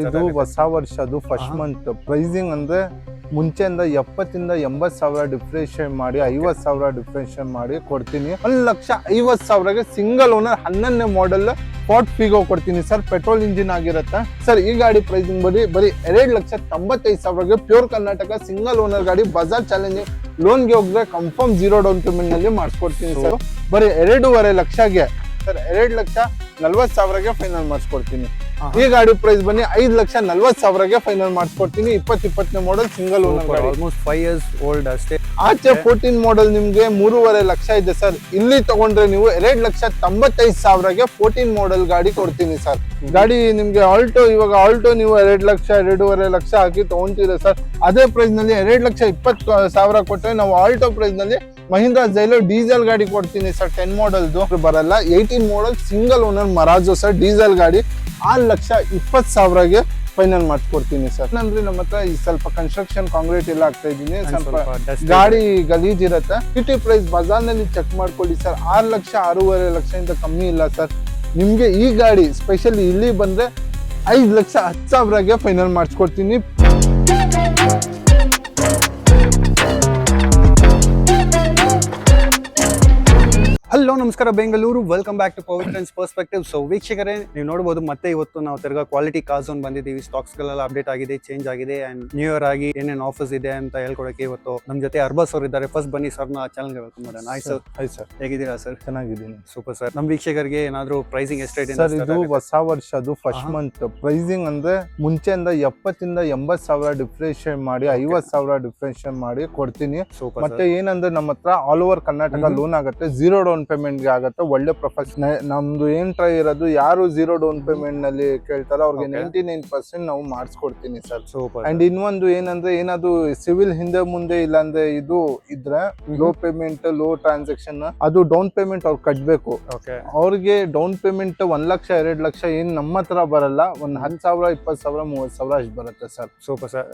ಇದು ಹೊಸ ವರ್ಷದ್ದು ಫಸ್ಟ್ ಮಂತ್ ಪ್ರೈಸಿಂಗ್ ಅಂದ್ರೆ ಮುಂಚೆಯಿಂದ 70 ಇಂದ 80,000 ಡಿಫ್ರೆನ್ಷಿಯೇಟ್ ಮಾಡಿ 50,000 ಡಿಫ್ರೆನ್ಷಿಯೇಟ್ ಮಾಡಿ ಕೊಡ್ತೀನಿ. 1,50,000ಗೆ ಸಿಂಗಲ್ ಓನರ್ 11ನೇ ಮಾಡೆಲ್ ಫೋರ್ಟ್ ಫಿಗೋ ಕೊಡ್ತೀನಿ ಸರ್. ಪೆಟ್ರೋಲ್ ಇಂಜಿನ್ ಆಗಿರುತ್ತೆ ಸರ್. ಈ ಗಾಡಿ ಪ್ರೈಸಿಂಗ್ ಬರೀ 2,95,000ಗೆ ಪ್ಯೂರ್ ಕರ್ನಾಟಕ ಸಿಂಗಲ್ ಓನರ್ ಗಾಡಿ. ಬಜಾಜ್ ಚಾಲೆಂಜಿಂಗ್ ಲೋನ್ಗೆ ಹೋಗಿದ್ರೆ ಕನ್ಫರ್ಮ್ 0 ಡೌನ್ ಪೇಮೆಂಟ್ ನಲ್ಲಿ ಮಾಡಿಸ್ಕೊಡ್ತೀನಿ ಸರ್. ಬರೀ 2.5 ಲಕ್ಷಗೆ ಸರ್ 2,40,000ಗೆ ಫೈನಲ್ ಮಾಡಿಸ್ಕೊಡ್ತೀನಿ. ಈ ಗಾಡಿ ಪ್ರೈಸ್ ಬನ್ನಿ 5,40,000ಗೆ ಫೈನಲ್ ಮಾಡಿಸ್ಕೊಡ್ತೀನಿ. 2020ನೇ ಮಾಡೆಲ್ ಸಿಂಗಲ್ ಓನರ್ ಗಾಡಿ, ಆಲ್ಮೋಸ್ಟ್ 5 years old ಅಷ್ಟೇ. ಆಚೆ 14 ಮಾಡೆಲ್ ನಿಮ್ಗೆ 3.5 ಲಕ್ಷ ಇದೆ ಸರ್. ಇಲ್ಲಿ ತಗೊಂಡ್ರೆ ನೀವು 2,95,000ಗೆ 14 ಮಾಡೆಲ್ ಗಾಡಿ ಕೊಡ್ತೀನಿ ಸರ್. ಗಾಡಿ ನಿಮ್ಗೆ ಆಲ್ಟೋ, ಇವಾಗ ಆಲ್ಟೋ ನೀವು 2 ಲಕ್ಷ 2.5 ಲಕ್ಷ ಹಾಕಿ ತಗೊಂತೀರ ಸರ್. ಅದೇ ಪ್ರೈಸ್ ನಲ್ಲಿ 2,20,000 ಕೊಟ್ಟರೆ ನಾವು ಆಲ್ಟೋ ಪ್ರೈಸ್ ನಲ್ಲಿ ಮಹೀಂದ್ರಾ ಜೈಲೋ ಡೀಸೆಲ್ ಗಾಡಿ ಕೊಡ್ತೀನಿ ಸರ್. 10 ಮಾಡೆಲ್ದು ಬರಲ್ಲ. 18 model single owner Marazzo sir, diesel ಗಾಡಿ 6,20,000ಗೆ ಫೈನಲ್ ಮಾಡಿಸ್ಕೊಡ್ತೀನಿ ಸರ್. ಅಂದ್ರೆ ನಮ್ಮ ಹತ್ರ ಈ ಸ್ವಲ್ಪ ಕನ್ಸ್ಟ್ರಕ್ಷನ್ ಕಾಂಕ್ರೀಟ್ ಎಲ್ಲ ಆಗ್ತಾ ಇದೀನಿ, ಸ್ವಲ್ಪ ಗಾಡಿ ಗಲೀಜ್ ಇರುತ್ತೆ. ಸಿಟಿ ಪ್ರೈಸ್ ಬಜಾರ್ ನಲ್ಲಿ ಚೆಕ್ ಮಾಡ್ಕೊಳ್ಳಿ ಸರ್. 6 ಲಕ್ಷ 6.5 ಲಕ್ಷದಿಂದ ಕಮ್ಮಿ ಇಲ್ಲ ಸರ್. ನಿಮ್ಗೆ ಈ ಗಾಡಿ ಸ್ಪೆಷಲಿ ಇಲ್ಲಿ ಬಂದ್ರೆ 5,10,000ಗೆ ಫೈನಲ್ ಮಾಡಿಸ್ಕೊಡ್ತೀನಿ. ಹಲೋ ನಮಸ್ಕಾರ Bengaluru, welcome back to power trends perspective. So ವೀಕ್ಷಕರೇ, ನೀವು ನೋಡಬಹುದು ಮತ್ತೆ ಇವತ್ತು ನಾವು ತಿರ್ಗಾ ಕ್ವಾಲಿಟಿ ಕಾರ್ ಝೋನ್ ಬಂದಿದ್ದೀವಿ. ಸ್ಟಾಕ್ಸ್ ಗಳೆಲ್ಲ ಅಪ್ಡೇಟ್ ಆಗಿದೆ, ಚೇಂಜ್ ಆಗಿದೆ, ಅಂಡ್ ನ್ಯೂ ಇಯರ್ ಆಗಿ ಏನೇನು ಆಫರ್ಸ್ ಇದೆ ಅಂತ ಹೇಳ್ಕೊಡಕ್ಕೆ ಇವತ್ತು ನಮ್ಮ ಜೊತೆ ಅರ್ಬಾಸ್ ಅವರು ಇದ್ದಾರೆ. ಫಸ್ಟ್ ಬನ್ನಿ ಸರ್ ನ ಚಾನಲ್ಗೆ ವೆಲ್ಕಮ್ ಮಾಡೋಣ. Hi sir. ಹಾಯ್ ಸರ್, ಹೇಗಿದ್ದೀರಾ ಸರ್? ಚೆನ್ನಾಗಿದ್ದೀನಿ. Super sir. ನಮ್ಮ ವೀಕ್ಷಕರಿಗೆ ಏನಾದ್ರು ಪ್ರೈಸಿಂಗ್ ಎಷ್ಟು ಇದೆ ಸರ್? ಇದು ಹೊಸ ವರ್ಷದ್ದು ಫಸ್ಟ್ ಮಂತ್ ಪ್ರೈಸಿಂಗ್ ಅಂದ್ರೆ ಮುಂಚೆಯಿಂದ 70ಇಂದ 80,000 ಡಿಫ್ರೆನ್ಷಿಯೇಟ್ ಮಾಡಿ 50,000 ಡಿಫ್ರೆನ್ಷಿಯೇಟ್ ಮಾಡಿ ಕೊಡ್ತೀನಿ. ಮತ್ತೆ ಏನಂದ್ರೆ ನಮ್ಮ ಹತ್ರ ಆಲ್ ಓವರ್ ಕರ್ನಾಟಕ ಲೋನ್ ಆಗುತ್ತೆ, 0 ಡೌನ್ ಪೇಮೆಂಟ್ ಗೆ ಆಗುತ್ತೆ. ಒಳ್ಳೆ ಪ್ರೊಫೆಷನ್ ನಮ್ದು ಏನ್ ಟ್ರೈ ಇರೋದು, ಯಾರು 0 ಡೌನ್ ಪೇಮೆಂಟ್ ನಲ್ಲಿ ಕೇಳ್ತಾರೋ ಅವ್ರಿಗೆ 99% ನಾವು ಮಾಡಿಸ್ಕೊಡ್ತೀನಿ ಸರ್. ಅಂಡ್ ಇನ್ನೊಂದು ಏನಂದ್ರೆ, ಏನಾದ್ರು ಸಿವಿಲ್ ಹಿಂದೆ ಮುಂದೆ ಇಲ್ಲಾಂದ್ರೆ ಇದು ಇದ್ರೆ ಲೋ ಪೇಮೆಂಟ್, ಲೋ ಟ್ರಾನ್ಸಾಕ್ಷನ್, ಅದು ಡೌನ್ ಪೇಮೆಂಟ್ ಅವ್ರು ಕಟ್ಬೇಕು. ಅವ್ರಿಗೆ ಡೌನ್ ಪೇಮೆಂಟ್ 1 ಲಕ್ಷ 2 ಲಕ್ಷ ಏನ್ ನಮ್ಮ ಹತ್ರ ಬರಲ್ಲ, ಒಂದ್ 10,000 20,000 30,000 ಅಷ್ಟು ಬರುತ್ತೆ ಸರ್. Super sir.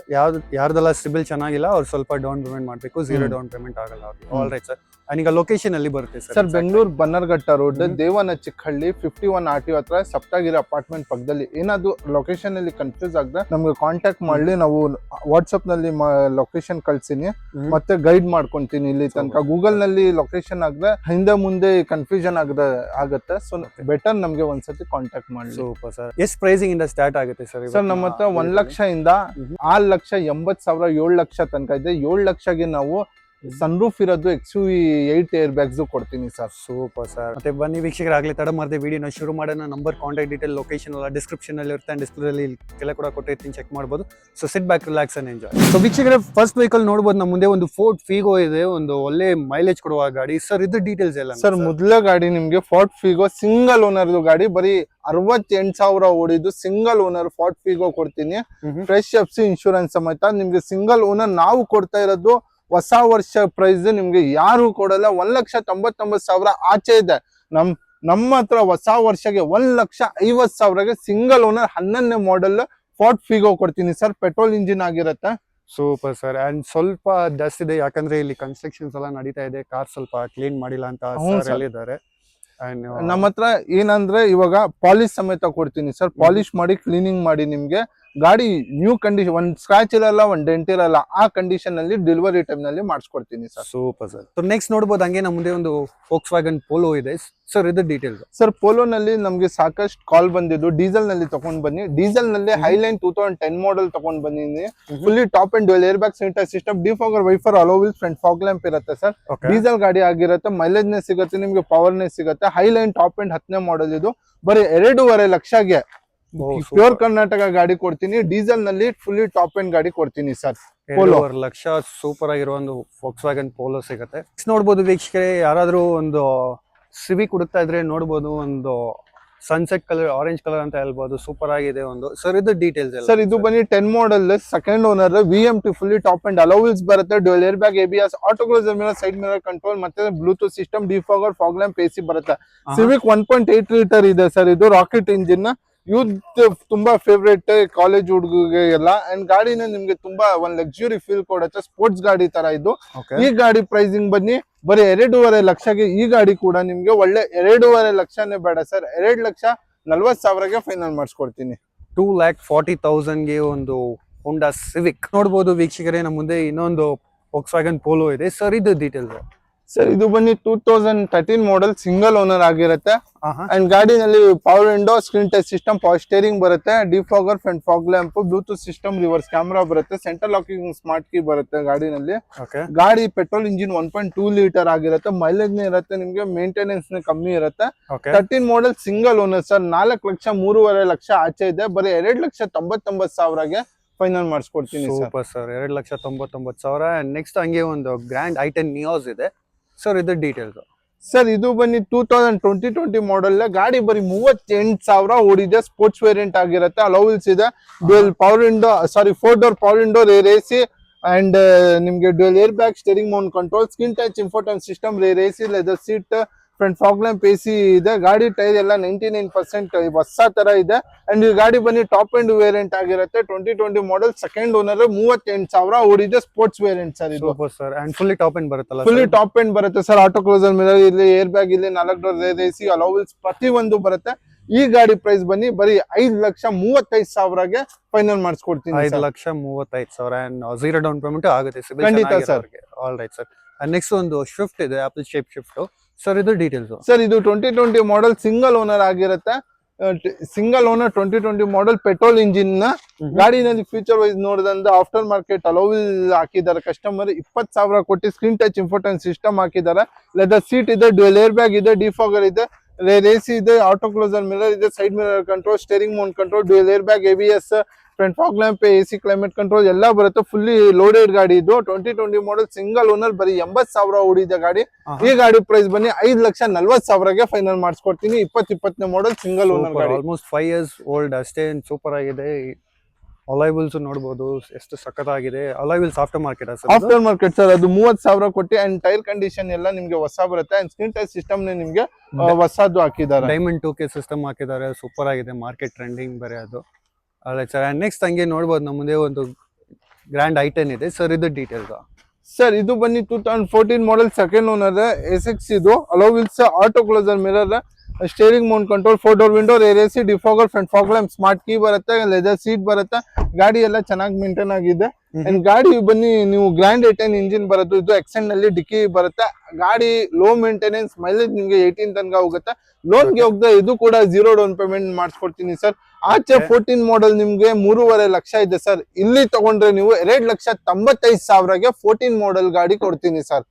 ಯಾರ್ದೆಲ್ಲ ಸಿಬಿಲ್ ಚೆನ್ನಾಗಿಲ್ಲ ಅವ್ರು ಸ್ವಲ್ಪ ಡೌನ್ ಪೇಮೆಂಟ್ ಮಾಡ್ಬೇಕು, 0 ಡೌನ್ ಪೇಮೆಂಟ್ ಆಗಲ್ಲ ಅವ್ರಿಗೆ. All right sir. ಈಗ ಲೊಕೇಶನ್ ಅಲ್ಲಿ ಬರುತ್ತೆ sir? Bengaluru Bannerghatta road, Devanachikkahalli 51 RTO ಹತ್ರ ಸಪ್ತಗಿರಿ ಅಪಾರ್ಟ್ಮೆಂಟ್ ಪಕ್ಕದಲ್ಲಿ. ಏನಾದ್ರು ಲೊಕೇಶನ್ ಅಲ್ಲಿ ಕನ್ಫ್ಯೂಸ್ ಆಗದೆ ನಮ್ಗೆ ಕಾಂಟ್ಯಾಕ್ಟ್ ಮಾಡ್ಲಿ, ನಾವು ವಾಟ್ಸ್ಆಪ್ ನಲ್ಲಿ ಲೊಕೇಶನ್ ಕಳ್ಸಿನಿ, ಮತ್ತೆ ಗೈಡ್ ಮಾಡ್ಕೊಂತೀನಿ. ಇಲ್ಲಿ ತನಕ ಗೂಗಲ್ ನಲ್ಲಿ ಲೊಕೇಶನ್ ಆಗದೆ ಹಿಂದೆ ಮುಂದೆ ಕನ್ಫ್ಯೂಷನ್ ಆಗತ್ತೆ. ಸೊ ಬೆಟರ್ ನಮ್ಗೆ ಒಂದ್ಸತಿ ಕಾಂಟ್ಯಾಕ್ಟ್ ಮಾಡಿ. Super sir. ಎಷ್ಟು ಪ್ರೈಸಿಂಗ್ ಇಂದ ಸ್ಟಾರ್ಟ್ ಆಗುತ್ತೆ ಸರ್? ಸರ್ ನಮ್ಮ ಹತ್ರ 1 ಲಕ್ಷದಿಂದ 6,80,000 7 ಲಕ್ಷ ತನಕ ಇದೆ. 7 ಲಕ್ಷಗೆ ನಾವು ಸನ್ರೂಫ್ ಇರೋದು XUV 8 ಏರ್ ಬ್ಯಾಗ್ಸ್ ಕೊಡ್ತೀನಿ ಸರ್. Super sir. ಮತ್ತೆ ಬನ್ನಿ ವೀಕ್ಷಕರಾಗಲಿ ತಡ ಮಾಡದೆ ವಿಡಿಯೋನ ಶುರು ಮಾಡೋಣ. ನಂಬರ್, ಕಾಂಟ್ಯಾಕ್ಟ್ ಡೀಟೇಲ್, ಲೊಕೇಶನ್ ಎಲ್ಲ ಡಿಸ್ಕ್ರಿಪ್ಷನ್ ಅಲ್ಲಿ ಇರುತ್ತೆ, ಡಿಸ್ಪ್ಲೇ ಅಲ್ಲಿ ಕೆಲ ಕೂಡ ಕೊಟ್ಟಿರ್ತೀನಿ, ಚೆಕ್ ಮಾಡಬಹುದು. So sit back, relax and enjoy. So ವೀಕ್ಷಕರೇ, ಫಸ್ಟ್ ವೆಹಿಕಲ್ ನೋಡಬಹುದು ನಮ್ಮ ಮುಂದೆ ಒಂದು ಫೋರ್ಟ್ ಫಿಗೋ ಇದೆ, ಒಂದು ಒಳ್ಳೆ ಮೈಲೇಜ್ ಕೊಡುವ ಗಾಡಿ ಸರ್. ಇದು ಡೀಟೇಲ್ಸ್ ಎಲ್ಲ ಸರ್? ಮೊದಲ ಗಾಡಿ ನಿಮ್ಗೆ ಫೋರ್ಟ್ ಫಿಗೋ ಸಿಂಗಲ್ ಓನರ್ ಗಾಡಿ, ಬರೀ 68,000 ಓಡಿದ್ದು ಸಿಂಗಲ್ ಓನರ್ ಫೋರ್ಟ್ ಫಿಗೋ ಕೊಡ್ತೀನಿ. ಫ್ರೆಶ್ FC ಇನ್ಶೂರೆನ್ಸ್ ಸಮೇತ ನಿಮ್ಗೆ ಸಿಂಗಲ್ ಓನರ್ ನಾವು ಕೊಡ್ತಾ ಇರೋದು. ಹೊಸ ವರ್ಷ ಪ್ರೈಸ್ ನಿಮ್ಗೆ ಯಾರು ಕೊಡಲ್ಲ, 1,99,000 ಆಚೆ ಇದೆ. ನಮ್ಮ ಹತ್ರ ಹೊಸ ವರ್ಷಗೆ 1,50,000ಗೆ ಸಿಂಗಲ್ ಓನರ್ 11ನೇ ಮಾಡೆಲ್ ಫೋರ್ಟ್ ಫಿಗೋ ಕೊಡ್ತೀನಿ ಸರ್. ಪೆಟ್ರೋಲ್ ಇಂಜಿನ್ ಆಗಿರುತ್ತೆ. Super sir. ಅಂಡ್ ಸ್ವಲ್ಪ ಡಸ್ಟ್ ಇದೆ, ಯಾಕಂದ್ರೆ ಇಲ್ಲಿ ಕನ್ಸ್ಟ್ರಕ್ಷನ್ಸ್ ಎಲ್ಲ ನಡೀತಾ ಇದೆ, ಕಾರ್ ಸ್ವಲ್ಪ ಕ್ಲೀನ್ ಮಾಡಿಲ್ಲ ಅಂತ ಹೇಳಿದ್ದಾರೆ. ನಮ್ಮ ಹತ್ರ ಏನಂದ್ರೆ ಇವಾಗ ಪಾಲಿಶ್ ಸಮೇತ ಕೊಡ್ತೀನಿ ಸರ್. ಪಾಲಿಶ್ ಮಾಡಿ ಕ್ಲೀನಿಂಗ್ ಮಾಡಿ ನಿಮ್ಗೆ ಗಾಡಿ ನ್ಯೂ ಕಂಡೀಷನ್, ಒಂದ್ ಸ್ಕ್ರಾಚ್ ಇರಲ್ಲ, ಒಂದ್ ಡೆಂಟ್ ಇರಲ್ಲ, ಆ ಕಂಡೀಷನ್ ನಲ್ಲಿ ಡೆಲಿವರಿ ಟೈಮ್ ನಲ್ಲಿ ಮಾಡಿಸ್ಕೊಡ್ತೀನಿ sir. Super sir. So next ನೋಡಬಹುದು, ಹಂಗೆ ನಮ್ಮ ಮುಂದೆ ಒಂದು Volkswagen Polo ಇದೆ ಸರ್. ಇದು ಡೀಟೇಲ್ಸ್ ಸರ್? ಪೋಲೋ ನಲ್ಲಿ ನಮ್ಗೆ ಸಾಕಷ್ಟು ಕಾಲ್ ಬಂದಿದ್ದು. ಡೀಸೆಲ್ ನಲ್ಲಿ ತಗೊಂಡ್ ಬನ್ನಿ. ಡೀಸೆಲ್ ನಲ್ಲಿ ಹೈಲೈನ್ 2010 ಮಾಡೆಲ್ ತಗೊಂಡ್ ಬಂದಿದ್ದೀನಿ. Fully top and dual air bag, centre system, defogger, wiper, hello wheels, front fog lamp ಇರುತ್ತೆ ಸರ್. ಡೀಸೆಲ್ ಗಾಡಿ ಆಗಿರುತ್ತೆ, ಮೈಲೇಜ್ ನೇ ಸಿಗುತ್ತೆ ನಿಮ್ಗೆ, ಪವರ್ ನೇ ಸಿಗುತ್ತೆ. ಹೈಲೈನ್ ಟಾಪ್ ಅಂಡ್ 10ನೇ ಮಾಡೆಲ್ ಇದು. ಬರೀ 2.5 ಲಕ್ಷಗೆ ಪ್ಯೂರ್ ಕರ್ನಾಟಕ ಗಾಡಿ ಕೊಡ್ತೀನಿ. ಡೀಸೆಲ್ ನಲ್ಲಿ ಫುಲ್ಲಿ ಟಾಪ್ ಅಂಡ್ ಗಾಡಿ ಕೊಡ್ತೀನಿ ಸರ್. 2.5 ಲಕ್ಷ ಸೂಪರ್ ಆಗಿರೋ ಒಂದು Volkswagen Polo ಸಿಗುತ್ತೆ. ನೋಡ್ಬೋದು ವೀಕ್ಷಕರೇ, ಯಾರಾದ್ರೂ ಒಂದು ಸಿವಿಕ್ ಹುಡುಕ್ತಾ ಇದ್ರೆ ನೋಡ್ಬೋದು, ಒಂದು ಸನ್ಸೆಟ್ ಕಲರ್, ಆರೆಂಜ್ ಕಲರ್ ಅಂತ ಹೇಳ್ಬೋದು. ಸೂಪರ್ ಆಗಿದೆ ಒಂದು ಸರ್. ಇದು ಡೀಟೇಲ್ಸ್ ಸರ್? ಇದು ಬನ್ನಿ 10 model second owner, VMT fully top and alloy wheels ಬರುತ್ತೆ, dual air bag, ABS, auto closer mirror, side mirror control, ಮತ್ತೆ Bluetooth system, defogger, fog lamp, AC ಬರುತ್ತೆ. ಸಿವಿಕ್ 1.8 ಲೀಟರ್ ಇದೆ sir. ಇದು rocket engine, youth ತುಂಬಾ favourite college ಹುಡುಗರಿಗೆ ಎಲ್ಲ. And ಗಾಡಿನ ನಿಮ್ಗೆ ತುಂಬಾ ಒಂದ್ ಲಕ್ಸುರಿ ಫೀಲ್ ಕೊಡುತ್ತೆ, ಸ್ಪೋರ್ಟ್ಸ್ ಗಾಡಿ ತರ ಇದು. ಈ ಗಾಡಿ ಪ್ರೈಸಿಂಗ್ ಬನ್ನಿ ಬರೀ 2.5 ಲಕ್ಷಗೆ. ಈ ಗಾಡಿ ಕೂಡ ನಿಮ್ಗೆ ಒಳ್ಳೆ 2.5 ಲಕ್ಷನೇ ಬೇಡ ಸರ್, 2,40,000ಗೆ ಫೈನಲ್ ಮಾಡಿಸ್ಕೊಡ್ತೀನಿ. 2,40,000ಗೆ ಒಂದು ಹೋಂಡಾ ಸಿವಿಕ್ ನೋಡ್ಬೋದು ವೀಕ್ಷಕರೇ. ನಮ್ಮ ಮುಂದೆ ಇನ್ನೊಂದು Volkswagen Polo ಇದೆ. ಸರ್ ಇದು ಡೀಟೇಲ್ಸ್. ಸರ್ ಇದು ಬನ್ನಿ 2013 ಮಾಡೆಲ್ ಸಿಂಗಲ್ ಓನರ್ ಆಗಿರುತ್ತೆ. ಅಂಡ್ ಗಾಡಿನಲ್ಲಿ power window, screen touch system, power steering ಬರುತ್ತೆ, defogger, front fog lamp, Bluetooth system, reverse camera ಬರುತ್ತೆ, ಸೆಂಟ್ರಲ್ ಲಾಕಿಂಗ್ ಸ್ಮಾರ್ಟ್ ಕೀ ಬರುತ್ತೆ ಗಾಡಿನಲ್ಲಿ. ಗಾಡಿ ಪೆಟ್ರೋಲ್ ಇಂಜಿನ್ 1.2 ಲೀಟರ್ ಆಗಿರುತ್ತೆ. ಮೈಲೇಜ್ ಇರುತ್ತೆ ನಿಮ್ಗೆ, ಮೇಂಟೆನೆನ್ಸ್ ಕಮ್ಮಿ ಇರುತ್ತೆ. 13 ಮಾಡೆಲ್ ಸಿಂಗಲ್ ಓನರ್ ಸರ್. 4,03,500,000 ಆಚೆ ಇದೆ. ಬರೀ 2,99,000ಗೆ ಫೈನಲ್ ಮಾಡಿಸ್ಕೊಡ್ತೀನಿ ಸರ್. 2,99,000. ನೆಕ್ಸ್ಟ್ ಹಂಗೆ ಒಂದು ಗ್ರ್ಯಾಂಡ್ i10 ನಿಯೋಸ್ ಇದೆ. ಸರ್ ಇದು ಡೀಟೇಲ್ಸ್. ಸರ್ ಇದು ಬನ್ನಿ 2020 ಮಾಡೆಲ್. ಗಾಡಿ ಬರೀ 38,000 ಓಡಿದೆ. ಸ್ಪೋರ್ಟ್ಸ್ ವೇರಿಯಂಟ್ ಆಗಿರುತ್ತೆ. ಅಲೋವಿಲ್ಸ್ ಇದೆ, dual power window, sorry 4 door power window, rear AC and ನಿಮ್ಗೆ dual air bag, steering mount control, screen touch infotain system, rear AC, leather seat, front fog lamp, AC ಇದೆ. ಗಾಡಿ tyre ಎಲ್ಲ 99% ಹೊಸ ತರ ಇದೆ. And ಈ ಗಾಡಿ ಬನ್ನಿ ಟಾಪ್ ಎಂಡ್ ವೇರಿಯಂಟ್ ಆಗಿರುತ್ತೆ. 2020 ಮಾಡೆಲ್, ಸೆಕೆಂಡ್ ಓನರ್, 38,000 ಓಡಿದೆ. ಸ್ಪೋರ್ಟ್ಸ್ ವೇರಿಯಂಟ್ ಸರ್ ಇದು. Sir and fully top end ಬರುತ್ತಲ್ಲ? ಫುಲ್ಲಿ ಟಾಪ್ ಎಂಡ್ ಬರುತ್ತೆ ಸರ್. ಆಟೋ ಕ್ಲೋಸರ್ ಮಿರರ್ ಇಲ್ಲಿ, ಏರ್ ಬ್ಯಾಗ್ ಇಲ್ಲಿ, 4 ಡೋರ್ ರೇರ್ ಎಸಿ, ಅಲೋವಿಲ್ಸ್ ಪ್ರತಿಯೊಂದು ಬರುತ್ತೆ. ಈ ಗಾಡಿ ಪ್ರೈಸ್ ಬನ್ನಿ ಬರೀ 5,35,000ಗೆ ಫೈನಲ್ ಮಾಡಿಸ್ಕೊಡ್ತೀನಿ. 5,35,000 ಅಂಡ್ 0 ಡೌನ್ ಪೇಮೆಂಟ್ ಆಗುತ್ತೆ. ಖಂಡಿತ sir. All right sir. Next ಒಂದು ಶಿಫ್ಟ್ ಇದೆ, ಆಪಲ್ ಶೇಪ್ ಶಿಫ್ಟ್. ಸರ್ ಇದು ಡೀಟೇಲ್ಸ್. ಸರ್ ಇದು 2020 ಮಾಡೆಲ್ ಸಿಂಗಲ್ ಓನರ್ ಆಗಿರುತ್ತೆ. Single owner 2020 model petrol engine ನ ಗಾಡಿನಲ್ಲಿ ಫ್ಯೂಚರ್ ವೈಸ್ ನೋಡಿದ್ರೆ ಆಫ್ಟರ್ ಮಾರ್ಕೆಟ್ ಅಲೋವಿಲ್ ಹಾಕಿದ್ದಾರೆ ಕಸ್ಟಮರ್. 20,000 ಕೊಟ್ಟು ಸ್ಕ್ರೀನ್ ಟಚ್ ಇನ್ಫೋಟೈನ್ ಸಿಸ್ಟಮ್ ಹಾಕಿದ್ದಾರೆ. ಲೆದರ್ ಸೀಟ್ ಇದೆ, ಡ್ಯೂಯಲ್ ಏರ್ ಬ್ಯಾಗ್ ಇದೆ, ಡಿಫಾಗರ್ ಇದೆ, ರೇರ್ ಎಸಿ ಇದೆ, ಆಟೋ ಕ್ಲೋಸರ್ ಮಿರರ್ ಇದೆ, side mirror control, steering mount control, dual air bag, ABS, front fog lamp, AC, climate control ಎಲ್ಲ ಬರುತ್ತೆ. Fully loaded ಗಾಡಿ ಇದು. 2020 ಮಾಡೆಲ್ ಸಿಂಗಲ್ ಓನರ್, ಬರೀ 80,000 ಓಡಿದೆ ಗಾಡಿ. ಈ ಗಾಡಿ ಪ್ರೈಸ್ ಬನ್ನಿ 5,40,000ಗೆ ಫೈನಲ್ ಮಾಡಿಸ್ಕೊಡ್ತೀನಿ. 2020 ಮಾಡೆಲ್ ಸಿಂಗಲ್ ಓನರ್ ಗಾಡಿ. ಆಲ್ಮೋಸ್ಟ್ 5 years ಓಲ್ಡ್ ಅಷ್ಟೇ. ಸೂಪರ್ ಆಗಿದೆ. ಅಲೈವಿಲ್ಸ್ ನೋಡಬಹುದು ಎಷ್ಟು ಸಖತ್ತಾಗಿದೆ. Alloy wheels after market after market sir. ಅದು 30,000 ಕೊಟ್ಟು ಅಂಡ್ ಟೈರ್ ಕಂಡೀಷನ್ ಎಲ್ಲ ನಿಮ್ಗೆ ಹೊಸ ಬರುತ್ತೆ. ಅಂಡ್ ಸ್ಕ್ರೀನ್ ಟಚ್ ಸಿಸ್ಟಮ್ ನಿಮ್ಗೆ ಹೊಸದು ಹಾಕಿದ್ದಾರೆ. ಡೈಮಂಡ್ 2K ಸಿಸ್ಟಮ್ ಹಾಕಿದ್ದಾರೆ. ಸೂಪರ್ ಆಗಿದೆ. ಮಾರ್ಕೆಟ್ ಟ್ರೆಂಡಿಂಗ್ ಬೇರೆ ಅದು. ಸರ್ ನೆಕ್ಸ್ಟ್ ಹಂಗೆ ನೋಡ್ಬೋದು ನಮ್ಮ ಮುಂದೆ ಒಂದು ಗ್ರ್ಯಾಂಡ್ i10 ಇದೆ. ಸರ್ ಇದು ಡೀಟೇಲ್ಸ್. ಸರ್ ಇದು ಬನ್ನಿ 2014 ಮಾಡೆಲ್ ಸೆಕೆಂಡ್ ಓನರ್, SX ಇದು. Alloy wheels, auto closer mirror, steering mount control, 4 door window, rear AC, defogger, front fog lamp, smart key ಬರುತ್ತೆ, ಲೆದರ್ ಸೀಟ್ ಬರುತ್ತೆ. ಗಾಡಿ ಎಲ್ಲ ಚೆನ್ನಾಗಿ ಮೇಂಟೈನ್ ಆಗಿದೆ. ಅಂಡ್ ಗಾಡಿ ಬನ್ನಿ ನೀವು ಗ್ರ್ಯಾಂಡ್ i10 ಇಂಜಿನ್ ಬರುತ್ತೆ. ಇದು ಎಕ್ಸೆಂಡ್ ನಲ್ಲಿ ಡಿಕ್ಕಿ ಬರುತ್ತೆ. ಗಾಡಿ ಲೋ ಮೇಂಟೆನೆನ್ಸ್, ಮೈಲೇಜ್ ನಿಮ್ಗೆ 18 ತನಕ ಹೋಗುತ್ತೆ. ಲೋನ್ಗೆ ಹೋಗದೆ ಇದು ಕೂಡ 0 ಡೌನ್ ಪೇಮೆಂಟ್ ಮಾಡಿಸ್ಕೊಡ್ತೀನಿ ಸರ್. ಆಚೆ 14 ಮಾಡೆಲ್ ನಿಮ್ಗೆ 3,50,000 ಇದೆ ಸರ್. ಇಲ್ಲಿ ತಗೊಂಡ್ರೆ ನೀವು 2,95,000ಗೆ 14 ಮಾಡೆಲ್ ಗಾಡಿ ಕೊಡ್ತೀನಿ ಸರ್.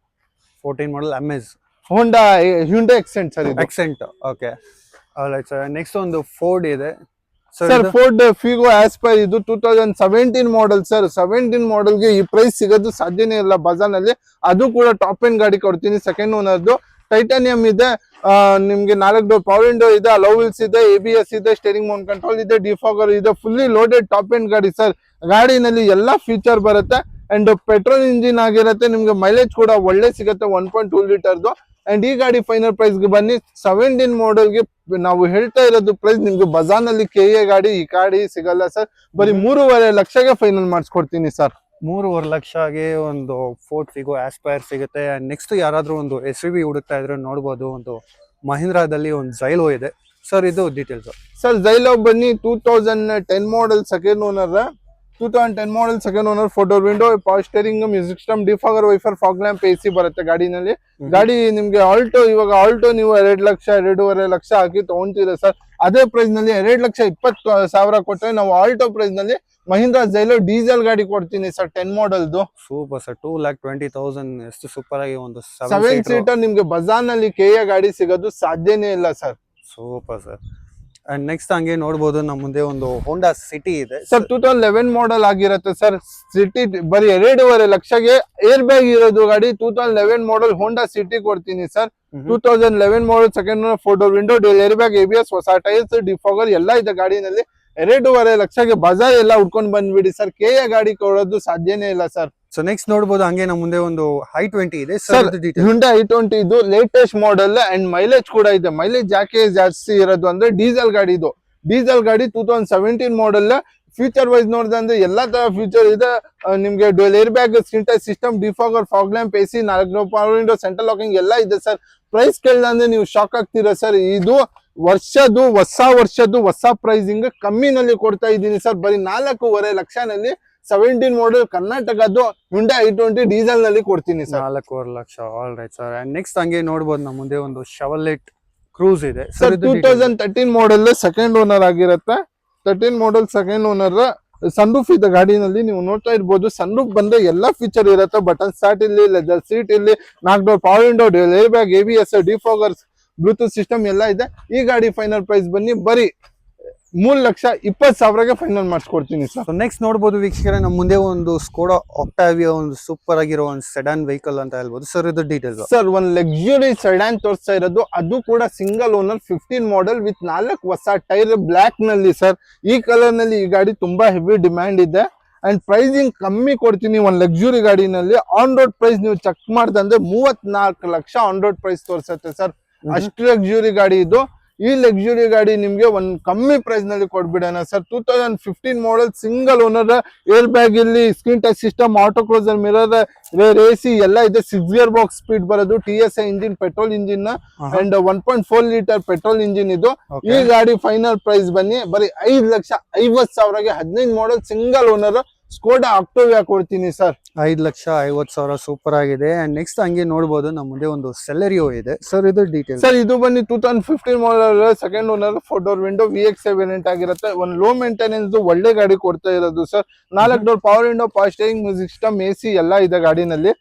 14 ಮಾಡೆಲ್ MS ಹೋಂಡಾ ಹ್ಯುಂಡೈ ಎಕ್ಸೆಂಟ್ ಸರ್ ಇದು. Accent. Okay. All right sir. Next ಒಂದು ಫೋರ್ಡ್ ಇದೆ ಸರ್. ಫೋರ್ಡ್ ಫಿಗೋ ಆಸ್ಪೈರ್ ಇದು 2017 ಮಾಡೆಲ್ ಸರ್. 17 ಮಾಡೆಲ್ಗೆ ಈ ಪ್ರೈಸ್ ಸಿಗೋದು ಸಾಧ್ಯನೇ ಇಲ್ಲ ಬಜಾರ್ ನಲ್ಲಿ. ಅದು ಕೂಡ ಟಾಪ್ ಎಂಡ್ ಗಾಡಿ ಕೊಡ್ತೀನಿ. ಸೆಕೆಂಡ್ ಓನರ್ದು ಟೈಟಾನಿಯಂ ಇದೆ. ನಿಮ್ಗೆ 4 ಡೋರ್ ಪವರ್ ವಿಂಡೋ ಇದೆ, ಅಲೋವಿಲ್ಸ್ ಇದೆ, ABS ಇದೆ, ಸ್ಟೇರಿಂಗ್ ಮೌಂಟ್ ಕಂಟ್ರೋಲ್ ಇದೆ, ಡಿಫಾಗರ್ ಇದೆ. ಫುಲ್ಲಿ ಲೋಡೆಡ್ ಟಾಪ್ ಎಂಡ್ ಗಾಡಿ ಸರ್. ಗಾಡಿನಲ್ಲಿ ಎಲ್ಲಾ ಫೀಚರ್ ಬರುತ್ತೆ. ಅಂಡ್ ಪೆಟ್ರೋಲ್ ಇಂಜಿನ್ ಆಗಿರುತ್ತೆ. ನಿಮ್ಗೆ ಮೈಲೇಜ್ ಕೂಡ ಒಳ್ಳೆ ಸಿಗುತ್ತೆ, 1.2 ಲೀಟರ್ದು. ಅಂಡ್ ಈ ಗಾಡಿ ಫೈನಲ್ ಪ್ರೈಸ್ ಗೆ ಬನ್ನಿ 17 ಮಾಡೆಲ್ಗೆ ನಾವು ಹೇಳ್ತಾ ಇರೋದು ಪ್ರೈಸ್ ನಿಮ್ಗೆ ಬಜಾರ್ ನಲ್ಲಿ KA ಗಾಡಿ ಈ ಗಾಡಿ ಸಿಗಲ್ಲ ಸರ್. ಬರೀ 3,50,000ಗೆ ಫೈನಲ್ ಮಾಡಿಸ್ಕೊಡ್ತೀನಿ ಸರ್. 3,50,000ಗೆ ಒಂದು ಫೋರ್ಡ್ ಫಿಗೋ ಆಸ್ಪೈರ್ ಸಿಗುತ್ತೆ. ನೆಕ್ಸ್ಟ್ ಯಾರಾದ್ರೂ ಒಂದು SUV ಹುಡುಕ್ತಾ ಇದ್ರೆ ನೋಡ್ಬೋದು. ಒಂದು ಮಹೀಂದ್ರಾದಲ್ಲಿ ಒಂದು ಝೈಲೋ ಇದೆ ಸರ್. ಇದು ಡೀಟೇಲ್ಸ್. ಸರ್ ಝೈಲೋ ಬನ್ನಿ 2010 model second owner. 2010 model second owner, 4 door window, power steering, music system, defogger, wiper, fog lamp, AC ಬರುತ್ತೆ ಗಾಡಿನಲ್ಲಿ. ಗಾಡಿ ನಿಮ್ಗೆ ಆಲ್ಟೋ, ಇವಾಗ ಆಲ್ಟೋ ನೀವು 2,00,000 2,50,000 ಹಾಕಿ ತಗೊಂತೀರಾ ಸರ್. ಅದೇ ಪ್ರೈಸ್ ನಲ್ಲಿ 2,20,000 ಕೊಟ್ಟರೆ ನಾವು ಆಲ್ಟೋ ಪ್ರೈಸ್ ನಲ್ಲಿ ಮಹೀಂದ್ರಾ ಝೈಲೋ ಡೀಸೆಲ್ ಗಾಡಿ ಕೊಡ್ತೀನಿ ಸರ್. 10 ಮಾಡೆಲ್ದು super sir. 2,20,000 ಎಷ್ಟು ಸೂಪರ್ ಆಗಿ ಒಂದು 7 ಸೀಟರ್ ನಿಮ್ಗೆ ಬಜಾರ್ ನಲ್ಲಿ KA ಗಾಡಿ ಸಿಗೋದು ಸಾಧ್ಯನೇ ಇಲ್ಲ sir. Super sir. And next ಹಂಗೆ ನೋಡ್ಬೋದು ನಮ್ಮ ಮುಂದೆ ಒಂದು ಹೋಂಡಾ ಸಿಟಿ ಇದೆ ಸರ್. 2011 ಮಾಡೆಲ್ ಆಗಿರುತ್ತೆ ಸರ್. ಸಿಟಿ ಬರೀ 2,50,000ಗೆ ಏರ್ ಬ್ಯಾಗ್ ಇರೋದು ಗಾಡಿ. 2011 ಮಾಡೆಲ್ ಹೋಂಡಾ ಸಿಟಿ ಕೊಡ್ತೀನಿ sir. 2011 model second owner, 4 door window, air bag, ABS, ಹೊಸ ಟೈರ್ಸ್, ಡಿಫಾಗರ್ ಎಲ್ಲ ಇದೆ ಗಾಡಿನಲ್ಲಿ. 2,50,000ಗೆ ಬಜಾರ್ ಎಲ್ಲ ಉಡ್ಕೊಂಡು ಬಂದ್ಬಿಡಿ ಸರ್. KA ಗಾಡಿ ಕೊಡೋದು ಸಾಧ್ಯನೇ ಇಲ್ಲ ಸರ್. ಸೊ ನೆಕ್ಸ್ಟ್ ನೋಡಬಹುದು ಹಂಗೆ ನಮ್ಮ ಮುಂದೆ ಒಂದು i20 ಇದೆ ಸರ್. Hyundai i20 ಇದು ಲೇಟೆಸ್ಟ್ ಮಾಡೆಲ್ ಅಂಡ್ ಮೈಲೇಜ್ ಕೂಡ ಇದೆ. ಮೈಲೇಜ್ ಯಾಕೆ ಜಾಸ್ತಿ ಇರೋದು ಅಂದ್ರೆ ಡೀಸೆಲ್ ಗಾಡಿ ಇದು. ಡೀಸೆಲ್ ಗಾಡಿ 2017 ಮಾಡೆಲ್. ಫ್ಯೂಚರ್ ವೈಸ್ ನೋಡಿದ್ರೆ ಅಂದ್ರೆ ಎಲ್ಲಾ ತರ ಫ್ಯೂಚರ್ ಇದೆ. ನಿಮ್ಗೆ dual air bag, screen touch system, defogger, fog lamp, AC, 4 door power window, central locking ಎಲ್ಲ ಇದೆ ಸರ್. ಪ್ರೈಸ್ ಕೇಳಿದ್ರೆ ನೀವು ಶಾಕ್ ಆಗ್ತೀರಾ ಸರ್. ಇದು ಹೊಸ ಪ್ರೈಸಿಂಗ್ ಕಮ್ಮಿನಲ್ಲಿ ಕೊಡ್ತಾ ಇದ್ದೀನಿ ಸರ್. ಬರೀ 4.5 ಲಕ್ಷನಲ್ಲಿ 17 ಮಾಡೆಲ್ ಕರ್ನಾಟಕದ್ದು Hyundai i20 ಡೀಸೆಲ್ ನಲ್ಲಿ ಕೊಡ್ತೀನಿ sir. 4.5 lakh. All right sir. And next ಹಂಗೆ ನೋಡ್ಬೋದು ನಮ್ಮ ಮುಂದೆ ಒಂದು ಶವಲೆಟ್ ಕ್ರೂಸ್ ಇದೆ ಸರ್. 2013 ಮಾಡೆಲ್ ಸೆಕೆಂಡ್ ಓನರ್ ಆಗಿರುತ್ತೆ. 13 ಮಾಡೆಲ್ ಸೆಕೆಂಡ್ ಓನರ್. ಸನ್ರೂಫ್ ಇದೆ ಗಾಡಿನಲ್ಲಿ, ನೀವು ನೋಡ್ತಾ ಇರ್ಬೋದು. ಸನ್ರೂಫ್ ಬಂದ್ರೆ ಎಲ್ಲಾ ಫೀಚರ್ ಇರುತ್ತೆ. ಬಟನ್ ಸ್ಟಾರ್ಟ್ ಇಲ್ಲಿ, ಲೆದರ್ ಸೀಟ್ ಇಲ್ಲಿ, 4 door power window, air bag, ABS, defoggers, Bluetooth system ಎಲ್ಲ ಇದೆ. ಈ ಗಾಡಿ ಫೈನಲ್ ಪ್ರೈಸ್ ಬನ್ನಿ ಬರೀ 3,20,000ಗೆ ಫೈನಲ್ ಮಾಡಿಸ್ಕೊಡ್ತೀನಿ ಸರ್. ನೆಕ್ಸ್ಟ್ ನೋಡ್ಬೋದು ವೀಕ್ಷಕರೇ, ನಮ್ಮ ಮುಂದೆ ಒಂದು ಸ್ಕೋಡಾ ಆಕ್ಟಾವಿಯಾ, ಒಂದು ಸೂಪರ್ ಆಗಿರೋ ಒಂದು ಸೆಡಾನ್ ವೆಹಿಕಲ್ ಅಂತ ಹೇಳ್ಬೋದು ಸರ್. ಇದು ಡೀಟೇಲ್ಸ್ ಸರ್. ಒಂದು ಲಕ್ಸುರಿ ಸೆಡಾನ್ ತೋರಿಸ್ತಾ ಇರೋದು, ಅದು ಕೂಡ ಸಿಂಗಲ್ ಓನರ್ 15 ಮಾಡೆಲ್ ವಿತ್ 4 ಹೊಸ ಟೈರ್ ಬ್ಲಾಕ್ ನಲ್ಲಿ ಸರ್. ಈ ಕಲರ್ ನಲ್ಲಿ ಈ ಗಾಡಿ ತುಂಬಾ ಹೆವಿ ಡಿಮ್ಯಾಂಡ್ ಇದೆ. ಅಂಡ್ ಪ್ರೈಸಿಂಗ್ ಕಮ್ಮಿ ಕೊಡ್ತೀನಿ. ಒಂದು ಲಕ್ಸುರಿ ಗಾಡಿನಲ್ಲಿ ಆನ್ ರೋಡ್ ಪ್ರೈಸ್ ನೀವು ಚೆಕ್ ಮಾಡ್ದಂದ್ರೆ 34 ಲಕ್ಷ ಆನ್ ರೋಡ್ ಪ್ರೈಸ್ ತೋರಿಸುತ್ತೆ ಸರ್. ಅಷ್ಟು ಲಕ್ಸುರಿ ಗಾಡಿ ಇದು. ಈ ಲಕ್ಸುರಿ ಗಾಡಿ ನಿಮ್ಗೆ ಒಂದು ಕಮ್ಮಿ ಪ್ರೈಸ್ ನಲ್ಲಿ ಕೊಡ್ಬಿಡೋಣ sir. 2015 model single owner, air bag ಇಲ್ಲಿ, screen touch system, auto closer, mirror, rear AC ಎಲ್ಲ ಇದೆ. 6 ಗೇರ್ ಬಾಕ್ಸ್ ಸ್ಪೀಡ್ ಬರೋದು, TSI engine, petrol engine and 1.4 litre petrol engine ಇದು. ಈ ಗಾಡಿ ಫೈನಲ್ ಪ್ರೈಸ್ ಬನ್ನಿ ಬರೀ 5,50,000ಗೆ 15 model single owner Skoda Octavia ಕೊಡ್ತೀನಿ ಸರ್. 5,50,000 ಸೂಪರ್ ಆಗಿದೆ. ಅಂಡ್ ನೆಕ್ಸ್ಟ್ ಹಂಗೆ ನೋಡ್ಬೋದು ನಮ್ಮ ಮುಂದೆ ಒಂದು ಸೆಲೆರಿಯೋ ಇದೆ ಸರ್. ಇದು ಡೀಟೇಲ್ಸ್ ಸರ್. ಇದು ಬನ್ನಿ 2015 model second owner, 4 door window, VXI variant ಆಗಿರುತ್ತೆ. ಒಂದು ಲೋ ಮೇಂಟೆನೆನ್ಸ್ ಒಳ್ಳೆ ಗಾಡಿ ಕೊಡ್ತಾ ಇರೋದು sir. 4 door power window, power steering, music system, AC ಎಲ್ಲ ಇದೆ ಗಾಡಿನಲ್ಲಿ.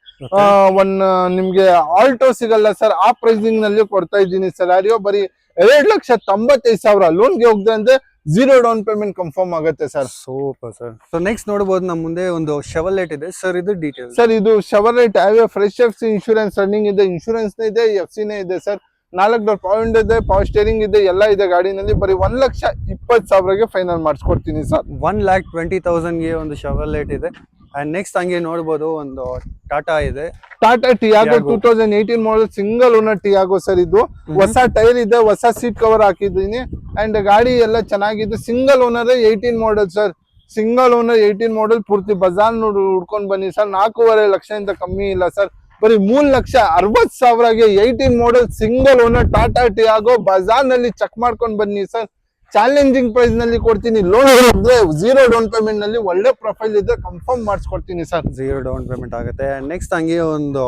ನಿಮ್ಗೆ ಆಲ್ಟೋ ಸಿಗಲ್ಲ ಸರ್. ಆ ಪ್ರೈಸಿಂಗ್ ನಲ್ಲಿ ಕೊಡ್ತಾ ಇದ್ದೀನಿ ಸೆಲೆರಿಯೋ ಬರೀ 2,95,000. ಲೋನ್ಗೆ ಹೋಗ್ದೆ ಅಂದ್ರೆ 0 ಡೌನ್ ಪೇಮೆಂಟ್ ಕನ್ಫರ್ಮ್ ಆಗುತ್ತೆ sir. Super sir. So next ನೋಡಬಹುದು ನಮ್ಮ ಮುಂದೆ ಒಂದು ಶೆವರ್ಲೆಟ್ ಇದೆ ಸರ್. ಇದು ಡೀಟೇಲ್ಸ್ ಸರ್. ಇದು Chevrolet fresh FC insurance running ಇದೆ, ಇನ್ಶೂರೆನ್ಸ್ ಇದೆ, FC ನೇ ಇದೆ ಸರ್. 4 ಡೋರ್ ಪವರ್ ವಿಂಡೋ ಇದೆ, ಪವರ್ ಸ್ಟೇರಿಂಗ್ ಇದೆ, ಎಲ್ಲ ಇದೆ ಗಾಡಿನಲ್ಲಿ. ಬರೀ 1,20,000ಗೆ ಫೈನಲ್ ಮಾಡಿಸ್ಕೊಡ್ತೀನಿ ಸರ್. 1,20,000ಗೆ ಒಂದು ಶೆವರ್ಲೆಟ್ ಇದೆ. ಅಂಡ್ ನೆಕ್ಸ್ಟ್ ಹಂಗೆ ನೋಡಬಹುದು ಒಂದು ಟಾಟಾ ಇದೆ, Tata Tiago 2018 model single owner Tiago sir. ಇದು ಹೊಸ ಟೈರ್ ಇದೆ, ಹೊಸ ಸೀಟ್ ಕವರ್ ಹಾಕಿದ್ದೀನಿ. ಅಂಡ್ ಗಾಡಿ ಎಲ್ಲ ಚೆನ್ನಾಗಿದೆ. Single owner 18 model sir. Single owner 18 model ಪೂರ್ತಿ ಬಜಾರ್ ಹುಡ್ಕೊಂಡ್ ಬನ್ನಿ ಸರ್. 4.5 ಲಕ್ಷದಿಂದ ಕಮ್ಮಿ ಇಲ್ಲ ಸರ್. ಬರೀ 3,60,000ಗೆ 18 model single owner Tata Tiago Bazaar ನಲ್ಲಿ ಚೆಕ್ ಮಾಡ್ಕೊಂಡ್ ಬನ್ನಿ ಸರ್. ಚಾಲೆಂಜಿಂಗ್ ಪ್ರೈಸ್ ನಲ್ಲಿ ಕೊಡ್ತೀನಿ. ಲೋನ್ ಇದ್ರೆ 0 ಡೌನ್ ಪೇಮೆಂಟ್ ನಲ್ಲಿ ಒಳ್ಳೆ ಪ್ರೊಫೈಲ್ ಇದ್ರೆ ಕನ್ಫರ್ಮ್ ಮಾಡಿಸ್ಕೊಡ್ತೀನಿ ಸರ್. 0 ಡೌನ್ ಪೇಮೆಂಟ್ ಆಗುತ್ತೆ. ನೆಕ್ಸ್ಟ್ ಹಂಗೆ ಒಂದು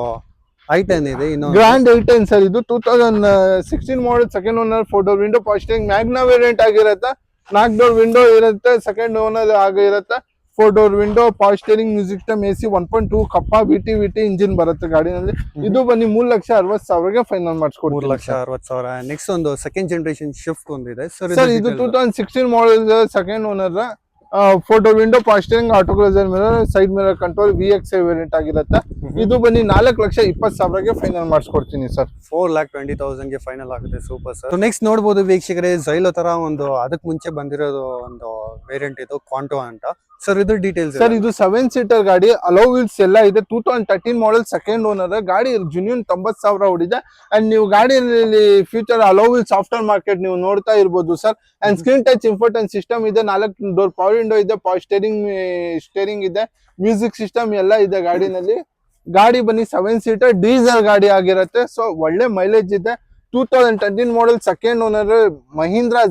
i10 ಇದೆ, ಗ್ರ್ಯಾಂಡ್ i10 ಸರ್. ಇದು 2016 model second owner, 4 door window, power steering, Magna variant ಆಗಿರುತ್ತೆ. 4 ಡೋರ್ ವಿಂಡೋ ಇರುತ್ತೆ, ಸೆಕೆಂಡ್ ಓನರ್ ಆಗಿರುತ್ತೆ. 4 door window, power steering, music system, AC 1.2 ಕಪ್ಪ VT ಇಂಜಿನ್ ಬರುತ್ತೆ ಗಾಡಿನಲ್ಲಿ. ಇದು ಬನ್ನಿ 3,60,000ಗೆ ಫೈನಲ್ ಮಾಡಿಸ್ಕೊಡ್ತೀನಿ. 3,60,000. ನೆಕ್ಸ್ಟ್ ಒಂದು ಸೆಕೆಂಡ್ ಜನರೇಷನ್ ಶಿಫ್ಟ್ ಒಂದಿದೆ ಸರ್. ಇದು 2016 model second owner, 4 door window, power steering, auto closer, mirror, side mirror control, VXI variant ಆಗಿರುತ್ತೆ. ಇದು ಬನ್ನಿ 4,20,000ಗೆ ಫೈನಲ್ ಮಾಡಿಸ್ಕೊಡ್ತೀನಿ ಸರ್. 4,20,000ಗೆ ಫೈನಲ್ ಆಗುತ್ತೆ. Super sir. ನೆಕ್ಸ್ಟ್ ನೋಡಬಹುದು ವೀಕ್ಷಕರೇ, ಝೈಲೋ ತರ ಒಂದು ಅದಕ್ಕೆ ಮುಂಚೆ ಬಂದಿರೋದು ಒಂದು ವೇರಿಯಂಟ್ ಇದು ಕ್ವಾಂಟೋ ಅಂತ ಸರ್. ಇದು ಡೀಟೇಲ್ಸ್ ಸರ್. ಇದು 7 ಸೀಟರ್ ಗಾಡಿ, ಅಲೋ ವೀಲ್ಸ್ ಎಲ್ಲ ಇದೆ. 2013 ಮಾಡೆಲ್ ಸೆಕೆಂಡ್ ಓನರ್. ಗಾಡಿ ಜುನ್ಯೂನ್ 90,000 ಹೊಡಿದೆ. ಅಂಡ್ ನೀವು ಗಾಡಿಯಲ್ಲಿ future alloy wheels after market ನೀವು ನೋಡ್ತಾ ಇರ್ಬೋದು sir. And screen touch infotain system ಇದೆ, 4 ಡೋರ್ ಪವರ್ ವಿಂಡೋ ಇದೆ, ಪವರ್ ಸ್ಟೇರಿಂಗ್ ಇದೆ, ಮ್ಯೂಸಿಕ್ ಸಿಸ್ಟಮ್ ಎಲ್ಲ ಇದೆ ಗಾಡಿನಲ್ಲಿ. ಗಾಡಿ ಬನ್ನಿ 7 ಸೀಟರ್ ಡೀಸೆಲ್ ಗಾಡಿ ಆಗಿರುತ್ತೆ. ಸೊ ಒಳ್ಳೆ ಮೈಲೇಜ್ ಇದೆ. 2013 ಮಾಡೆಲ್ ಸೆಕೆಂಡ್ ಓನರ್ ಮಹೀಂದ್ರಾ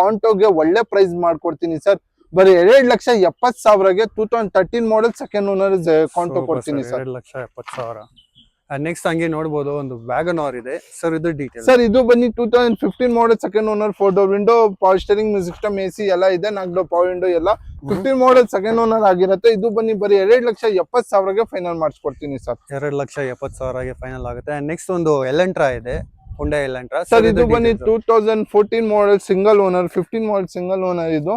ಕಾಂಟೋಗೆ ಒಳ್ಳೆ ಪ್ರೈಸ್ ಮಾಡ್ಕೊಡ್ತೀನಿ ಸರ್. ಬರೀ 2,70,000ಗೆ 2013 ಮಾಡೆಲ್ ಸೆಕೆಂಡ್ ಓನರ್ ಕಾಂಟೋ ಕೊಡ್ತೀನಿ ಸರ್. 2,70,000. ನೆಕ್ಸ್ಟ್ ಹಂಗೆ ನೋಡಬಹುದು ಒಂದು ವ್ಯಾಗನಾರ್ ಇದೆ ಸರ್. ಇದು ಡೀಟೇಲ್ಸ್ ಸರ್. ಇದು ಬನ್ನಿ 2015 model second owner, 4 door window, power steering, music system, AC ಎಲ್ಲ ಇದೆ, 4 ಡೋರ್ ಪವರ್ ವಿಂಡೋ ಎಲ್ಲ. 15 ಮಾಡೆಲ್ ಸೆಕೆಂಡ್ ಓನರ್ ಆಗಿರುತ್ತೆ. ಇದು ಬನ್ನಿ ಬರೀ 2,70,000ಗೆ ಫೈನಲ್ ಮಾಡಿಸ್ಕೊಡ್ತೀನಿ ಸರ್. 2,70,000ಗೆ ಫೈನಲ್ ಆಗುತ್ತೆ. ನೆಕ್ಸ್ಟ್ ಒಂದು ಎಲೆಂಟ್ರಾ ಇದೆ, Hyundai ಎಲೆಂಟ್ರಾ ಸರ್. ಇದು ಬನ್ನಿ 2014 model single owner, 15 model single owner. ಇದು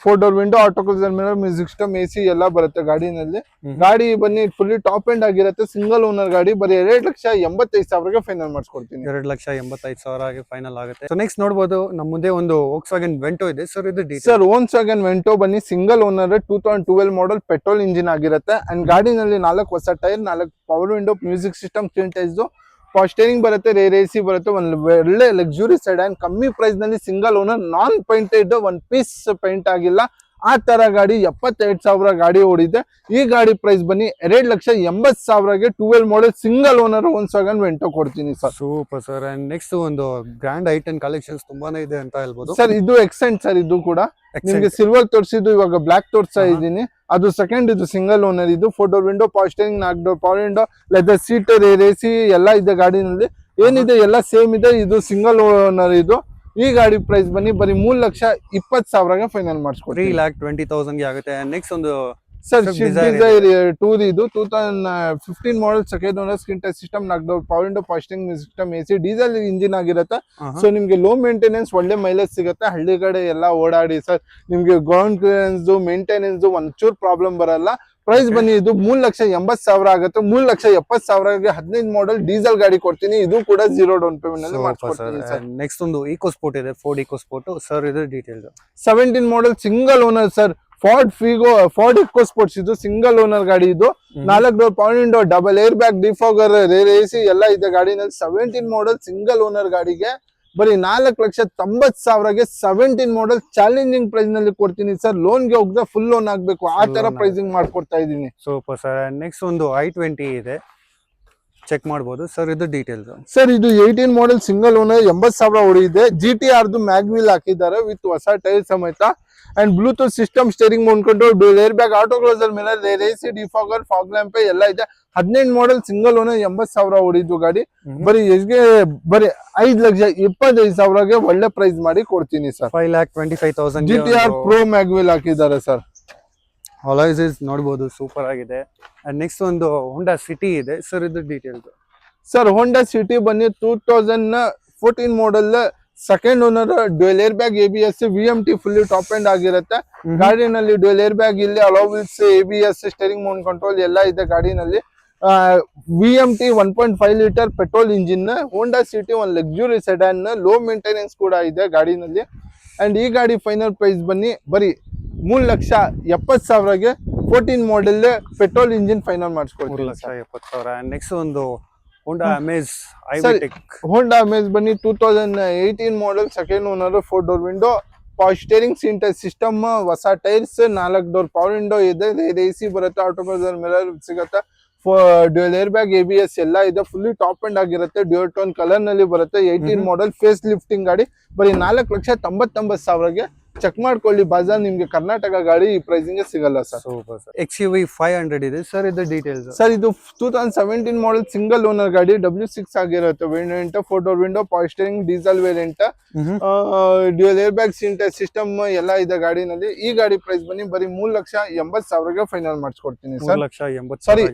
4 door window, auto closer, mirror, music system, AC ಎಲ್ಲ ಬರುತ್ತೆ ಗಾಡಿನಲ್ಲಿ. ಗಾಡಿ ಬನ್ನಿ ಫುಲ್ಲಿ ಟಾಪ್ ಎಂಡ್ ಆಗಿರುತ್ತೆ, ಸಿಂಗಲ್ ಓನರ್ ಗಾಡಿ. ಬರೀ 2,85,000ಗೆ ಫೈನಲ್ ಮಾಡಿಸ್ಕೊಡ್ತೀನಿ. 2,85,000ಗೆ ಫೈನಲ್ ಆಗುತ್ತೆ. ಸೊ ನೆಕ್ಸ್ಟ್ ನೋಡಬಹುದು ನಮ್ಮ ಮುಂದೆ ಒಂದು Volkswagen Vento ಇದೆ ಸರ್. ಇದು ಡೀಟೇಲ್ಸ್ ಸರ್. Volkswagen Vento ಬನ್ನಿ single owner, 2012 model petrol engine ಆಗಿರುತ್ತೆ. ಅಂಡ್ ಗಾಡಿನಲ್ಲಿ 4 ಹೊಸ tyre, 4 power window, music system, screen touch, power steering ಬರುತ್ತೆ, ರೇರ್ AC ಬರುತ್ತೆ. ಒಂದು ಒಳ್ಳೆ ಲಕ್ಸುರಿ ಸೆಡಾನ್, ಕಮ್ಮಿ ಪ್ರೈಸ್ ನಲ್ಲಿ ಸಿಂಗಲ್ ಓನರ್, ನಾನ್ ಪೇಂಟೆಡ್, 1 ಪೀಸ್ ಪೇಂಟ್ ಆಗಿಲ್ಲ. ಆ ತರ ಗಾಡಿ 72,000 ಗಾಡಿ ಓಡಿದೆ. ಈ ಗಾಡಿ ಪ್ರೈಸ್ ಬನ್ನಿ 2,80,000ಗೆ 12 model single owner Volkswagen Vento ಕೊಡ್ತೀನಿ sir. Super sir. And next ಒಂದು ಗ್ರ್ಯಾಂಡ್ ಐಟನ್ ಕಲೆಕ್ಷನ್ಸ್ ತುಂಬಾನೇ ಇದೆ ಅಂತ ಹೇಳ್ಬೋದು ಸರ್. ಇದು ಎಕ್ಸೆಂಟ್ ಸರ್. ಇದು ಕೂಡ ನಿಮ್ಗೆ ಸಿಲ್ವರ್ ತೋರಿಸಿದ್ದು, ಇವಾಗ ಬ್ಲಾಕ್ ತೋರಿಸ್ತಾ ಇದ್ದೀನಿ. ಅದು ಸೆಕೆಂಡ್, ಇದು ಸಿಂಗಲ್ ಓನರ್. ಇದು 4 door window, power steering, 4 door power window, leather seat, AC ಎಲ್ಲ ಇದೆ ಗಾಡಿನಲ್ಲಿ. ಏನಿದೆ ಎಲ್ಲ ಸೇಮ್ ಇದೆ. ಇದು ಸಿಂಗಲ್ ಓನರ್. ಇದು ಈ ಗಾಡಿ ಪ್ರೈಸ್ ಬನ್ನಿ ಬರೀ 3,20,000ಗೆ ಫೈನಲ್ ಮಾಡಿಸ್ಕೊಡ್ತೀನಿ. 3,20,000ಗೆ ಆಗುತ್ತೆ. ನೆಕ್ಸ್ಟ್ ಒಂದು ಸರ್ ಸ್ವಿಫ್ಟ್ ಡಿಸೈರ್ ಟೂರ್. ಇದು 2015 model, second owner, screen touch system, 4 door power window, power steering music system, AC, diesel engine ಆಗಿರುತ್ತೆ. ಸೊ ನಿಮ್ಗೆ ಲೋ ಮೇಂಟೆನೆನ್ಸ್, ಒಳ್ಳೆ ಮೈಲೇಜ್ ಸಿಗುತ್ತೆ. ಹಳ್ಳಿ ಕಡೆ ಎಲ್ಲ ಓಡಾಡಿ ಸರ್, ನಿಮ್ಗೆ ಗ್ರೌಂಡ್ ಕ್ಲಿಯರೆನ್ಸ್, ಮೇಂಟೆನೆನ್ಸ್ ಒಂಚೂರು ಪ್ರಾಬ್ಲಮ್ ಬರಲ್ಲ. ಪ್ರೈಸ್ ಬನ್ನಿ ಇದು 3,80,000 ಆಗುತ್ತೆ. 3,70,000ಗೆ 15 ಮಾಡೆಲ್ ಡೀಸೆಲ್ ಗಾಡಿ ಕೊಡ್ತೀನಿ. ಇದು ಕೂಡ 0 ಡೌನ್ ಪೇಮೆಂಟ್ ಅಲ್ಲಿ ಮಾಡ್ಕೊಡ್ತೀನಿ ಸರ್. ನೆಕ್ಸ್ಟ್ ಒಂದು ಈಕೋ ಸ್ಪೋರ್ಟ್ ಇದೆ, ಫೋರ್ಡ್ ಈಕೋ ಸ್ಪೋರ್ಟ್ ಸರ್. ಇದು details 17 model single owner sir. Ford EcoSports. ಇದು ಸಿಂಗಲ್ ಓನರ್ ಗಾಡಿ. ಇದು 4 door power window, double air bag, defogger, rear AC ಎಲ್ಲ ಇದೆ ಗಾಡಿನಲ್ಲಿ. 17 ಮಾಡೆಲ್ ಸಿಂಗಲ್ ಓನರ್ ಗಾಡಿಗೆ ಬರೀ 4,90,000ಗೆ 17 ಮಾಡೆಲ್ ಚಾಲೆಂಜಿಂಗ್ ಪ್ರೈಸ್ ನಲ್ಲಿ ಕೊಡ್ತೀನಿ ಸರ್. ಲೋನ್ಗೆ ಹೋಗದೆ ಫುಲ್ ಲೋನ್ ಆಗ್ಬೇಕು, ಆ ತರ ಪ್ರೈಸಿಂಗ್ ಮಾಡ್ಕೊಡ್ತಾ ಇದೀನಿ. Super sir. ನೆಕ್ಸ್ಟ್ ಒಂದು i20 ಇದೆ, ಚೆಕ್ ಮಾಡಬಹುದು ಸರ್. ಇದು ಡೀಟೇಲ್ಸ್ ಸರ್. ಇದು 18 ಮಾಡೆಲ್ ಸಿಂಗಲ್ ಓನರ್, 80,000 ಹೊಡಿದೆ. GTR ಮ್ಯಾಗ್ವಿಲ್ ಹಾಕಿದ್ದಾರೆ ವಿತ್ ಹೊಸ ಟೈರ್ ಸಮೇತ. And bluetooth system, steering mount control, dual air bag, auto closer, mirror, AC, defogger, fog lamp ಎಲ್ಲ ಇದೆ. 18 ಮಾಡೆಲ್ ಸಿಂಗಲ್ ಓನರ್, 80,000 ಹೊಡಿದ್ದು ಗಾಡಿ. ಬರೀ ಎಷ್ಗೆ ಬರೀ 5,25,000ಗೆ ಒಳ್ಳೆ ಪ್ರೈಸ್ ಮಾಡಿ ಕೊಡ್ತೀನಿ ಸರ್. 5,25,000 GTR Pro ಮ್ಯಾಗ್ವಿಲ್ ಹಾಕಿದ್ದಾರೆ ಸರ್. ಅಲಾಯ್ಸ್ ನೋಡಬಹುದು, ಸೂಪರ್ ಆಗಿದೆ. ಅಂಡ್ ನೆಕ್ಸ್ಟ್ ಒಂದು ಹೋಂಡಾ ಸಿಟಿ ಇದೆ ಸರ್. ಇದು ಡೀಟೇಲ್ಸ್ ಸರ್. ಹೋಂಡಾ ಸಿಟಿ ಬನ್ನಿ 2014 model, second owner, dual air bag, ABS, VMT fully top end ಆಗಿರುತ್ತೆ. ಗಾಡಿನಲ್ಲಿ ಡ್ಯೂಯಲ್ ಏರ್ ಬ್ಯಾಗ್ ಇಲ್ಲಿ, alloy wheels, ABS, steering mount control ಎಲ್ಲ ಇದೆ ಗಾಡಿನಲ್ಲಿ. VMT 1.5 litre petrol engine. Honda City ಒಂದು luxury sedan, low maintenance ಕೂಡ ಇದೆ ಗಾಡಿನಲ್ಲಿ. ಅಂಡ್ ಈ ಗಾಡಿ ಫೈನಲ್ ಪ್ರೈಸ್ ಬನ್ನಿ ಬರೀ 3,70,000ಗೆ 14 ಮಾಡೆಲ್ ಪೆಟ್ರೋಲ್ ಇಂಜಿನ್ ಫೈನಲ್ ಮಾಡಿಸ್ಕೊಡ್ತೀನಿ. 3,70,000. ನೆಕ್ಸ್ಟ್ ಒಂದು ಹೋಂಡಾ ಅಮೇಜ್ ಹೋಂಡಾ ಅಮೇಜ್ ಬನ್ನಿ 2018 model, second owner, 4 door window, power steering, seat system, ಹೊಸ ಟೈರ್ಸ್, 4 ಡೋರ್ ಪವರ್ ವಿಂಡೋ ಇದೆ. AC ಬರುತ್ತೆ, ಆಟೋಮೊಬೈಲ್ ಮಿರರ್ ಸಿಗುತ್ತೆ, ಡ್ಯೂಯಲ್ ಏರ್ ಬ್ಯಾಗ್, ABS ಎಲ್ಲ ಇದೆ. ಫುಲ್ಲಿ ಟಾಪ್ ಎಂಡ್ ಆಗಿರುತ್ತೆ. ಡ್ಯೂಯಲ್ ಟೋನ್ ಕಲರ್ ನಲ್ಲಿ ಬರುತ್ತೆ. 18 ಮಾಡೆಲ್ ಫೇಸ್ ಲಿಫ್ಟಿಂಗ್ ಗಾಡಿ. ಬರೀ 4,99,000ಗೆ ಚೆಕ್ ಮಾಡ್ಕೊಳ್ಳಿ. ಬಾಜಾರ್ ನಿಮ್ಗೆ ಕರ್ನಾಟಕ ಗಾಡಿ ಈ ಪ್ರೈಸಿಂಗ್ ಸಿಗಲ್ಲ ಸರ್. Super sir. XUV 500 ಇದೆ ಸರ್. ಇದು ಡೀಟೇಲ್ಸ್ ಸರ್. ಇದು 2017 ಮಾಡೆಲ್ ಸಿಂಗಲ್ ಓನರ್ ಗಾಡಿ, W6 ಆಗಿರುತ್ತೆ. Variant 4 door window, power steering, diesel variant, dual air bag, seat system ಎಲ್ಲ ಇದೆ ಗಾಡಿನಲ್ಲಿ. ಈ ಗಾಡಿ ಪ್ರೈಸ್ ಬನ್ನಿ ಬರೀ 3,80,000ಗೆ ಫೈನಲ್ ಮಾಡಿಸ್ಕೊಡ್ತೀನಿ ಸರ್. 3,80,000. Sorry,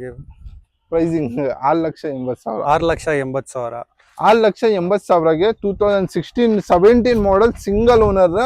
pricing 6,80,000. 6,80,000. 6,80,000ಗೆ 2017 ಮಾಡೆಲ್ ಸಿಂಗಲ್ ಓನರ್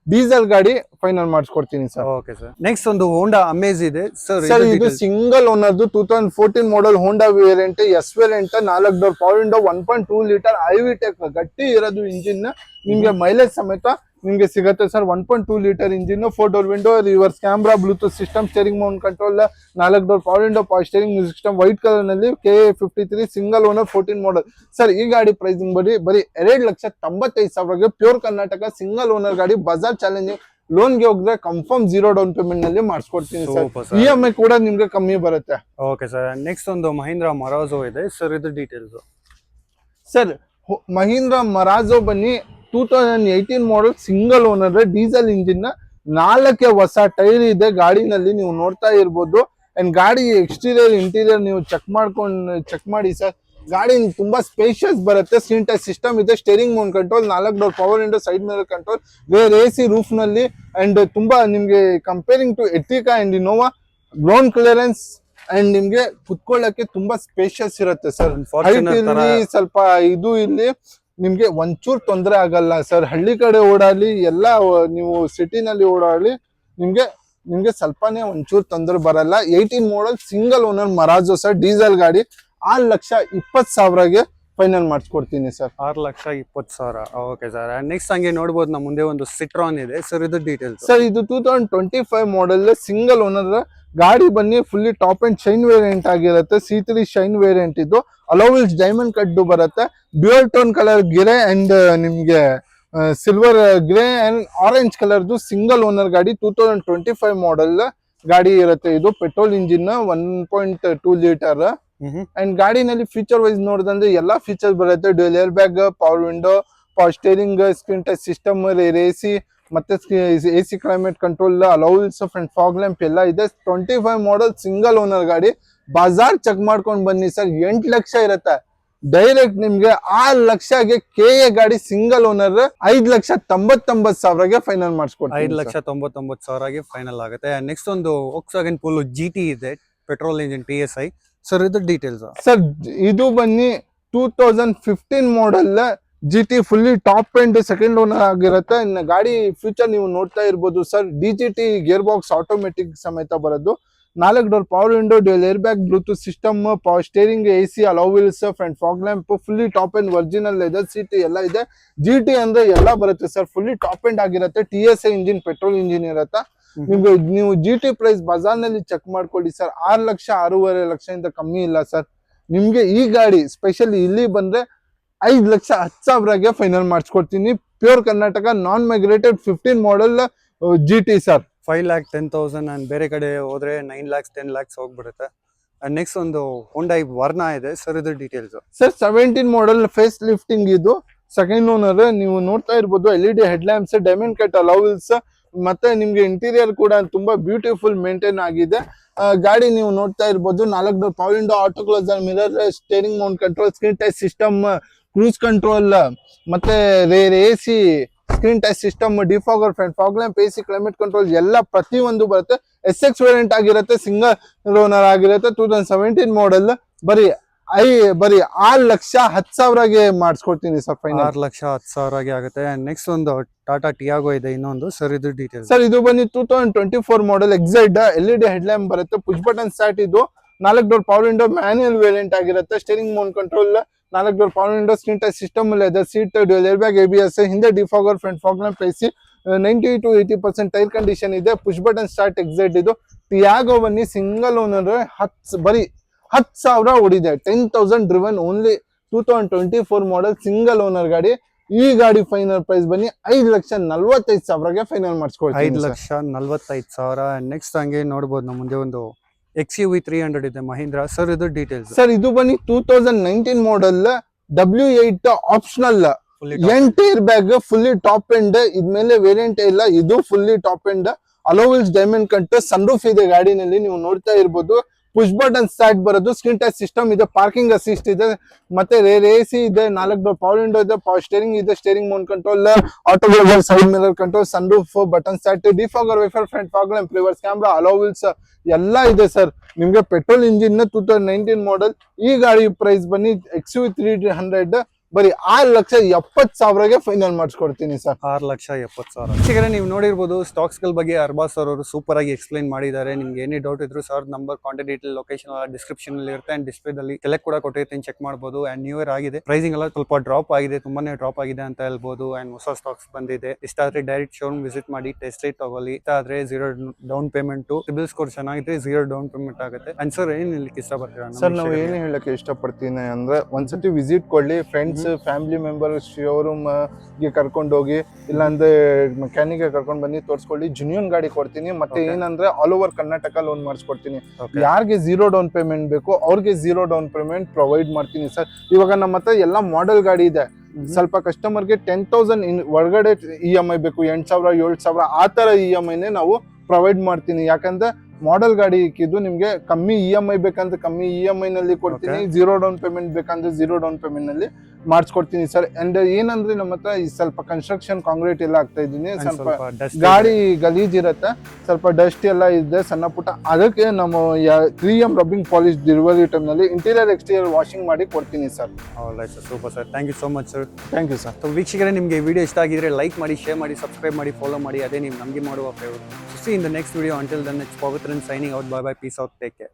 ಡೀಸೆಲ್ ಗಾಡಿ ಫೈನಲ್ ಮಾಡಿಸ್ಕೊಡ್ತೀನಿ ಸರ್. Okay sir. ನೆಕ್ಸ್ಟ್ ಒಂದು ಹೋಂಡಾ ಅಮೇಜ್ ಇದೆ ಸರ್. ಸರ್. ಇದು ಸಿಂಗಲ್ ಓನರ್ದು 2014 model Honda variant, S variant, 4 door power window, 1.2 litre iVTEC ಗಟ್ಟಿ ಇರೋದು ಇಂಜಿನ್. ನಿಮ್ಗೆ ಮೈಲೇಜ್ ಸಮೇತ ನಿಮ್ಗೆ ಸಿಗುತ್ತೆ sir. 1.2 litre engine, 4 door window, reverse camera, bluetooth system, steering mount control, 4 door power window, power steering music system, white colour ನಲ್ಲಿ, KA53 single owner, 14 model sir. ಈ ಗಾಡಿ pricing ಬರೀ 2,95,000ಗೆ ಪ್ಯೂರ್ ಕರ್ನಾಟಕ ಸಿಂಗಲ್ ಓನರ್ ಗಾಡಿ. Bajaj challenging. ಲೋನ್ಗೆ ಹೋದ್ರೆ confirm 0 down payment ನಲ್ಲಿ ಮಾಡಿಸ್ಕೊಡ್ತೀನಿ sir. EMI ಕೂಡ ನಿಮ್ಗೆ ಕಮ್ಮಿ ಬರುತ್ತೆ. Okay sir. ನೆಕ್ಸ್ಟ್ ಒಂದು ಮಹೀಂದ್ರಾ ಮರಾಜೋ ಇದೆ ಸರ್. ಇದು ಡೀಟೇಲ್ಸ್ ಸರ್. ಮಹೀಂದ್ರಾ ಮರಾಜೋ ಬನ್ನಿ 2018 model single owner, diesel engine, 4 ಹೊಸ ಟೈರ್ ಇದೆ ಗಾಡಿನಲ್ಲಿ. ನೀವು ನೋಡ್ತಾ ಇರ್ಬೋದು. ಅಂಡ್ ಗಾಡಿ ಎಕ್ಸ್ಟೀರಿಯರ್ ಇಂಟೀರಿಯರ್ ನೀವು ಚೆಕ್ ಮಾಡಿ ಸರ್. ಗಾಡಿ ತುಂಬಾ ಸ್ಪೇಷಿಯಸ್ ಬರುತ್ತೆ. ಸ್ಕ್ರೀನ್ ಟಚ್ ಸಿಸ್ಟಮ್ ಇದೆ, steering mount control, 4 door power window, side mirror control, rear AC roof ನಲ್ಲಿ. ಅಂಡ್ ತುಂಬಾ ನಿಮ್ಗೆ comparing to Ertiga and Innova, ground clearance and ನಿಮ್ಗೆ ಕುತ್ಕೊಳ್ಳಕ್ಕೆ ತುಂಬಾ ಸ್ಪೇಷಿಯಸ್ ಇರುತ್ತೆ ಸರ್. ಸ್ವಲ್ಪ ಇದು ಇಲ್ಲಿ ನಿಮ್ಗೆ ಒಂಚೂರು ತೊಂದರೆ ಆಗಲ್ಲ ಸರ್. ಹಳ್ಳಿ ಕಡೆ ಓಡಾಡ್ಲಿ, ಎಲ್ಲ ನೀವು ಸಿಟಿನಲ್ಲಿ ಓಡಾಡ್ಲಿ, ನಿಮ್ಗೆ ಸ್ವಲ್ಪನೇ ಒಂಚೂರು ತೊಂದರೆ ಬರಲ್ಲ. 18 model single owner Marazzo sir, diesel ಗಾಡಿ. 6,20,000ಗೆ ಫೈನಲ್ ಮಾಡಿಸ್ಕೊಡ್ತೀನಿ ಸರ್. 6,20,000. Okay sir. ನೆಕ್ಸ್ಟ್ ಹಂಗೆ ನೋಡ್ಬೋದು ನಮ್ಮ ಮುಂದೆ ಒಂದು ಸಿಟ್ರಾನ್ ಇದೆ ಸರ್. ಇದು ಡೀಟೇಲ್ಸ್ ಸರ್. ಇದು 2025 ಮಾಡೆಲ್ ಸಿಂಗಲ್ ಓನರ್ ಗಾಡಿ ಬನ್ನಿ. Fully top and shine variant ಆಗಿರುತ್ತೆ. C3 shine variant. ಇದು ಅಲೋವಿಲ್ಸ್ ಡೈಮಂಡ್ ಕಟ್ ಬರುತ್ತೆ. ಡ್ಯೂಯಲ್ ಟೋನ್ ಕಲರ್ ಗಿರೆ ಅಂಡ್ ನಿಮ್ಗೆ ಸಿಲ್ವರ್ ಗ್ರೇ ಅಂಡ್ ಆರೆಂಜ್ ಕಲರ್ದು ಸಿಂಗಲ್ ಓನರ್ ಗಾಡಿ 2025 ಮಾಡೆಲ್ ಗಾಡಿ ಇರುತ್ತೆ. ಇದು ಪೆಟ್ರೋಲ್ ಇಂಜಿನ್ 1.2 ಲೀಟರ್. ಅಂಡ್ ಗಾಡಿನಲ್ಲಿ ಫೀಚರ್ ವೈಸ್ ನೋಡಿದ್ರೆ ಎಲ್ಲಾ ಫೀಚರ್ಸ್ ಬರುತ್ತೆ. Dual air bag, power window, power steering, screen touch system, AC ಮತ್ತೆ AC climate control, alloy wheels, front fog lamp ಎಲ್ಲ ಇದೆ. 25 ಮಾಡೆಲ್ ಸಿಂಗಲ್ ಓನರ್ ಗಾಡಿ. ಬಜಾರ್ ಚೆಕ್ ಮಾಡ್ಕೊಂಡು ಬನ್ನಿ ಸರ್, 8 ಲಕ್ಷ ಇರುತ್ತೆ. ಡೈರೆಕ್ಟ್ ನಿಮ್ಗೆ 6 ಲಕ್ಷಗೆ KA ಗಾಡಿ ಸಿಂಗಲ್ ಓನರ್ 5,99,000ಗೆ ಫೈನಲ್ ಮಾಡಿಸ್ಕೊಡ್ತೀನಿ. 5,99,000ಗೆ ಫೈನಲ್ ಆಗುತ್ತೆ. ನೆಕ್ಸ್ಟ್ ಒಂದು Volkswagen Polo GT ಇದೆ, ಪೆಟ್ರೋಲ್ ಇಂಜಿನ್ TSI. ಸರ್ ಇದು ಡೀಟೇಲ್ಸ್. ಸರ್ ಇದು ಬನ್ನಿ 2015 model GT, fully top end second owner ಆಗಿರುತ್ತೆ. ಇನ್ನು ಗಾಡಿ ಫ್ಯೂಚರ್ ನೀವು ನೋಡ್ತಾ ಇರ್ಬೋದು sir. DGT gear box automatic ಸಮೇತ ಬರೋದು. 4 door power window, dual air bag, Bluetooth system, power steering, AC, alloy wheels, front fog lamp, fully top end original leather seat ಎಲ್ಲ ಇದೆ. GT ಅಂದ್ರೆ ಎಲ್ಲ ಬರುತ್ತೆ ಸರ್, ಫುಲ್ಲಿ ಟಾಪ್ ಎಂಡ್ ಆಗಿರುತ್ತೆ. TSI engine, petrol engine ಇರುತ್ತೆ. ನಿಮ್ಗೆ ನೀವು GT ಪ್ರೈಸ್ ಬಜಾರ್ ನಲ್ಲಿ ಚೆಕ್ ಮಾಡ್ಕೊಳ್ಳಿ ಸರ್, 6 ಲಕ್ಷ 6.5 ಲಕ್ಷದಿಂದ ಕಮ್ಮಿ ಇಲ್ಲ ಸರ್. ನಿಮ್ಗೆ ಈ ಗಾಡಿ ಸ್ಪೆಷಲಿ ಇಲ್ಲಿ ಬಂದ್ರೆ 5,10,000ಗೆ ಫೈನಲ್ ಮಾಡಿಸ್ಕೊಡ್ತೀನಿ. Pure Karnataka, non migrated 15 model GT sir. 5,10,000 and ಬೇರೆ ಕಡೆ ಹೋದ್ರೆ 9 lakhs 10 lakhs ಹೋಗ್ಬಿಡುತ್ತೆ. ನೆಕ್ಸ್ಟ್ ಒಂದು Hyundai Verna ಇದೆ ಸರ್, ಇದು details. Sir 17 model face lifting, ಇದು ಸೆಕೆಂಡ್ ಓನರ್. ನೀವು ನೋಡ್ತಾ ಇರ್ಬೋದು LED head lamps, diamond cut alloy wheels, ಮತ್ತೆ ನಿಮ್ಗೆ ಇಂಟೀರಿಯರ್ ಕೂಡ ತುಂಬಾ ಬ್ಯೂಟಿಫುಲ್ ಮೇಂಟೈನ್ ಆಗಿದೆ. ಗಾಡಿ ನೀವು ನೋಡ್ತಾ ಇರ್ಬೋದು. 4 door power window, auto closer, mirror, steering mount control, screen touch system, cruise control, ಮತ್ತೆ rear AC, screen touch system, defogger, front fog lamp, AC climate control ಎಲ್ಲ ಪ್ರತಿಯೊಂದು ಬರುತ್ತೆ. SX ವೇರಿಯಂಟ್ ಆಗಿರುತ್ತೆ, ಸಿಂಗಲ್ ಓನರ್ ಆಗಿರುತ್ತೆ. 2017 ಮಾಡೆಲ್. ಬರೀ 6,10,000ಗೆ ಮಾಡಿಸ್ಕೊಡ್ತೀನಿ sir final. 6,10,000ಗೆ ಆಗುತ್ತೆ. Next ಒಂದು Tata Tiago ಇದೆ ಇನ್ನೊಂದು ಸರ್, ಇದು ಡೀಟೇಲ್ಸ್. ಸರ್ ಇದು ಬನ್ನಿ 2024 ಮಾಡೆಲ್ ಎಕ್ಸೈಡ್, LED ಹೆಡ್ ಲ್ಯಾಂಪ್ ಬರುತ್ತೆ, ಪುಷ್ ಬಟನ್ ಸ್ಟಾರ್ಟ್. ಇದು 4 door power window, manual variant ಆಗಿರುತ್ತೆ. Steering mount control, 4 door power window, screen touch system, leather seat, dual air bag, ABS, ಹಿಂದೆ defogger, front fog lamp, AC, 90 to 80% tyre condition ಇದೆ. Push button start ಎಕ್ಸೈಡ್. ಇದು Tiago ಬನ್ನಿ single owner, ಬರೀ 10,000 ಓಡಿದೆ. 10,000 driven, only 2024 model single owner ಗಾಡಿ. ಈ ಗಾಡಿ ಫೈನಲ್ ಪ್ರೈಸ್ ಬನ್ನಿ 5,45,000ಗೆ ಫೈನಲ್ ಮಾಡಿಸ್ಕೊಳ್ತೀನಿ. 5,45,000. ನೆಕ್ಸ್ಟ್ ಹಂಗೆ ನೋಡ್ಬೋದು ನಮ್ಮ ಮುಂದೆ ಒಂದು XUV 300 ಇದೆ ಮಹೀಂದ್ರ ಸರ್, ಇದು ಡೀಟೇಲ್ಸ್. ಸರ್ ಇದು ಬನ್ನಿ 2019 model W8 optional, entire bag, fully top end. ಇದ್ಮೇಲೆ ವೇರಿಯಂಟ್ ಇಲ್ಲ, ಇದು fully top end. Alloy wheels, diamond cut, sun roof ಇದೆ ಗಾಡಿನಲ್ಲಿ, ನೀವು ನೋಡ್ತಾ ಇರ್ಬೋದು. ಪುಷ್ ಬಟನ್ ಸ್ಟಾರ್ಟ್ ಬರೋದು, ಸ್ಕ್ರೀನ್ ಟಚ್ ಸಿಸ್ಟಮ್ ಇದೆ, ಪಾರ್ಕಿಂಗ್ ಅಸಿಸ್ಟ್ ಇದೆ, ಮತ್ತೆ ರೇರ್ AC ಇದೆ, 4 ಡೋರ್ ಪವರ್ ವಿಂಡೋ ಇದೆ, ಪವರ್ ಸ್ಟೇರಿಂಗ್ ಇದೆ, steering mount control, auto glass, side mirror control, sun roof, button start, defogger, wiper, front fog lamp, reverse camera, alloy wheels ಎಲ್ಲ ಇದೆ sir. ನಿಮ್ಗೆ petrol engine 2019 model. ಈ ಗಾಡಿ price ಬನ್ನಿ XUV 300 ಬರೀ 6,70,000ಗೆ final ಮಾಡಿಸ್ಕೊಡ್ತೀನಿ ಸರ್. 6,70,000. ನೀವು ನೋಡಿರ್ಬೋದು ಸ್ಟಾಕ್ಸ್ ಗಳ ಬಗ್ಗೆ ಅರ್ಬಾಸ್ ಸರ್ ಅವರು ಸೂಪರ್ ಆಗಿ ಎಕ್ಸ್ಪ್ಲೈನ್ ಮಾಡಿದ್ದಾರೆ. ನಿಮ್ಗೆ ಏನೇ ಡೌಟ್ ಇದ್ರು sir number, contact detail, location description ಅಲ್ಲಿ ಇರುತ್ತೆ. ಅಂಡ್ ಡಿಸ್ಪ್ಲೇ ದಲ್ಲಿ ಸೆಲೆಕ್ಟ್ ಕೂಡ ಕೊಟ್ಟಿರ್ತೀನಿ, ಚೆಕ್ ಮಾಡಬಹುದು. ಅಂಡ್ ನ್ಯೂ ಇಯರ್ ಆಗಿದೆ, ಪ್ರೈಸಿಂಗ್ ಎಲ್ಲ ಸ್ವಲ್ಪ ಡ್ರಾಪ್ ಆಗಿದೆ, ತುಂಬಾನೇ ಡ್ರಾಪ್ ಆಗಿದೆ ಅಂತ ಹೇಳ್ಬೋದು. ಅಂಡ್ ಹೊಸ ಸ್ಟಾಕ್ಸ್ ಬಂದಿದೆ. ಇಷ್ಟ ಆದ್ರೆ ಡೈರೆಕ್ಟ್ ಶೋರೂಮ್ ವಿಸಿಟ್ ಮಾಡಿ, ಟೆಸ್ಟ್ ರೈಡ್ ತಗೊಳ್ಳಿ. ಇಷ್ಟ ಆದ್ರೆ 0 ಡೌನ್ ಪೇಮೆಂಟ್, ಸಿಬಿಲ್ ಸ್ಕೋರ್ ಚೆನ್ನಾಗಿದ್ರೆ 0 ಡೌನ್ ಪೇಮೆಂಟ್ ಆಗುತ್ತೆ. ಅಂಡ್ ಸರ್ ಏನ್ ಹೇಳಲಿಕ್ಕೆ ಇಷ್ಟಪಡ್ತೀರಾ ಸರ್? ನಾವು ಏನು ಹೇಳಕ್ಕೆ ಇಷ್ಟಪಡ್ತೀನಿ ಅಂದ್ರೆ, ಒಂದ್ಸತಿ ವಿಸಿಟ್ ಕೊಡ್ಲಿ, ಫ್ರೆಂಡ್ಸ್ ಫ್ಯಾಮಿಲಿ ಮೆಂಬರ್ ಶೋರೂಮ್ ಗೆ ಕರ್ಕೊಂಡು ಹೋಗಿ, ಇಲ್ಲಾಂದ್ರೆ ಮೆಕ್ಯಾನಿಕ್ ಕರ್ಕೊಂಡು ಬನ್ನಿ, ತೋರಿಸ್ಕೊಳ್ಳಿ. ಜೆನ್ಯೂನ್ ಗಾಡಿ ಕೊಡ್ತೀನಿ. ಮತ್ತೆ ಏನಂದ್ರೆ ಆಲ್ ಓವರ್ ಕರ್ನಾಟಕ ಲೋನ್ ಮಾಡಿಸ್ಕೊಡ್ತೀನಿ. ಯಾರಿಗೆ 0 ಡೌನ್ ಪೇಮೆಂಟ್ ಬೇಕು ಅವ್ರಿಗೆ 0 ಡೌನ್ ಪೇಮೆಂಟ್ ಪ್ರೊವೈಡ್ ಮಾಡ್ತೀನಿ ಸರ್. ಇವಾಗ ನಮ್ಮ ಹತ್ರ ಎಲ್ಲ ಮಾಡೆಲ್ ಗಾಡಿ ಇದೆ. ಸ್ವಲ್ಪ ಕಸ್ಟಮರ್ಗೆ 10,000 ಒಳಗಡೆ EMI ಬೇಕು, 8,000 7,000 ಆ ತರ EMI ನಾವು ಪ್ರೊವೈಡ್ ಮಾಡ್ತೀನಿ. ಯಾಕಂದ್ರೆ ಮಾಡೆಲ್ ಗಾಡಿ ಇಕ್ಕಿದ್ದು ನಿಮ್ಗೆ ಕಮ್ಮಿ EMI ಬೇಕಂದ್ರೆ ಕಮ್ಮಿ EMI ನಲ್ಲಿ ಕೊಡ್ತೀನಿ. 0 ಡೌನ್ ಪೇಮೆಂಟ್ ಬೇಕಂದ್ರೆ 0 ಡೌನ್ ಪೇಮೆಂಟ್ ನಲ್ಲಿ ಮಾಡಿಸ್ಕೊಡ್ತೀನಿ ಸರ್. ಅಂಡ್ ಏನಂದ್ರೆ ನಮ್ಮ ಹತ್ರ ಸ್ವಲ್ಪ ಕನ್ಸ್ಟ್ರಕ್ಷನ್ ಕಾಂಕ್ರೀಟ್ ಎಲ್ಲ ಆಗ್ತಾ ಇದ್ದೀನಿ. ಸ್ವಲ್ಪ ಗಾಡಿ ಗಲೀಜ್ ಇರುತ್ತೆ, ಸ್ವಲ್ಪ ಡಸ್ಟ್ ಎಲ್ಲ ಇದೆ ಸಣ್ಣ ಪುಟ್ಟ. ಅದಕ್ಕೆ ನಮ್ಮ 3M rubbing polish delivery time ನಲ್ಲಿ ಇಂಟೀರಿಯರ್ ಎಕ್ಸ್ಟೀರಿಯರ್ ವಾಷಿಂಗ್ ಮಾಡಿ ಕೊಡ್ತೀನಿ sir. Super sir, thank you so much sir. Thank you sir. ವೀಕ್ಷಕರೇ, ನಿಮಗೆ ವಿಡಿಯೋ ಇಷ್ಟ ಆಗಿದ್ರೆ ಲೈಕ್ ಮಾಡಿ, ಶೇರ್ ಮಾಡಿ, ಸಬ್ಸ್ಕ್ರೈಬ್ ಮಾಡಿ, ಫಾಲೋ ಮಾಡಿ. ಅದೇ ನೀವು ನಮಗೆ ಮಾಡುವ favour. See in the next video. Until then, it's Pavitran signing out. Bye bye. Peace out. Take care.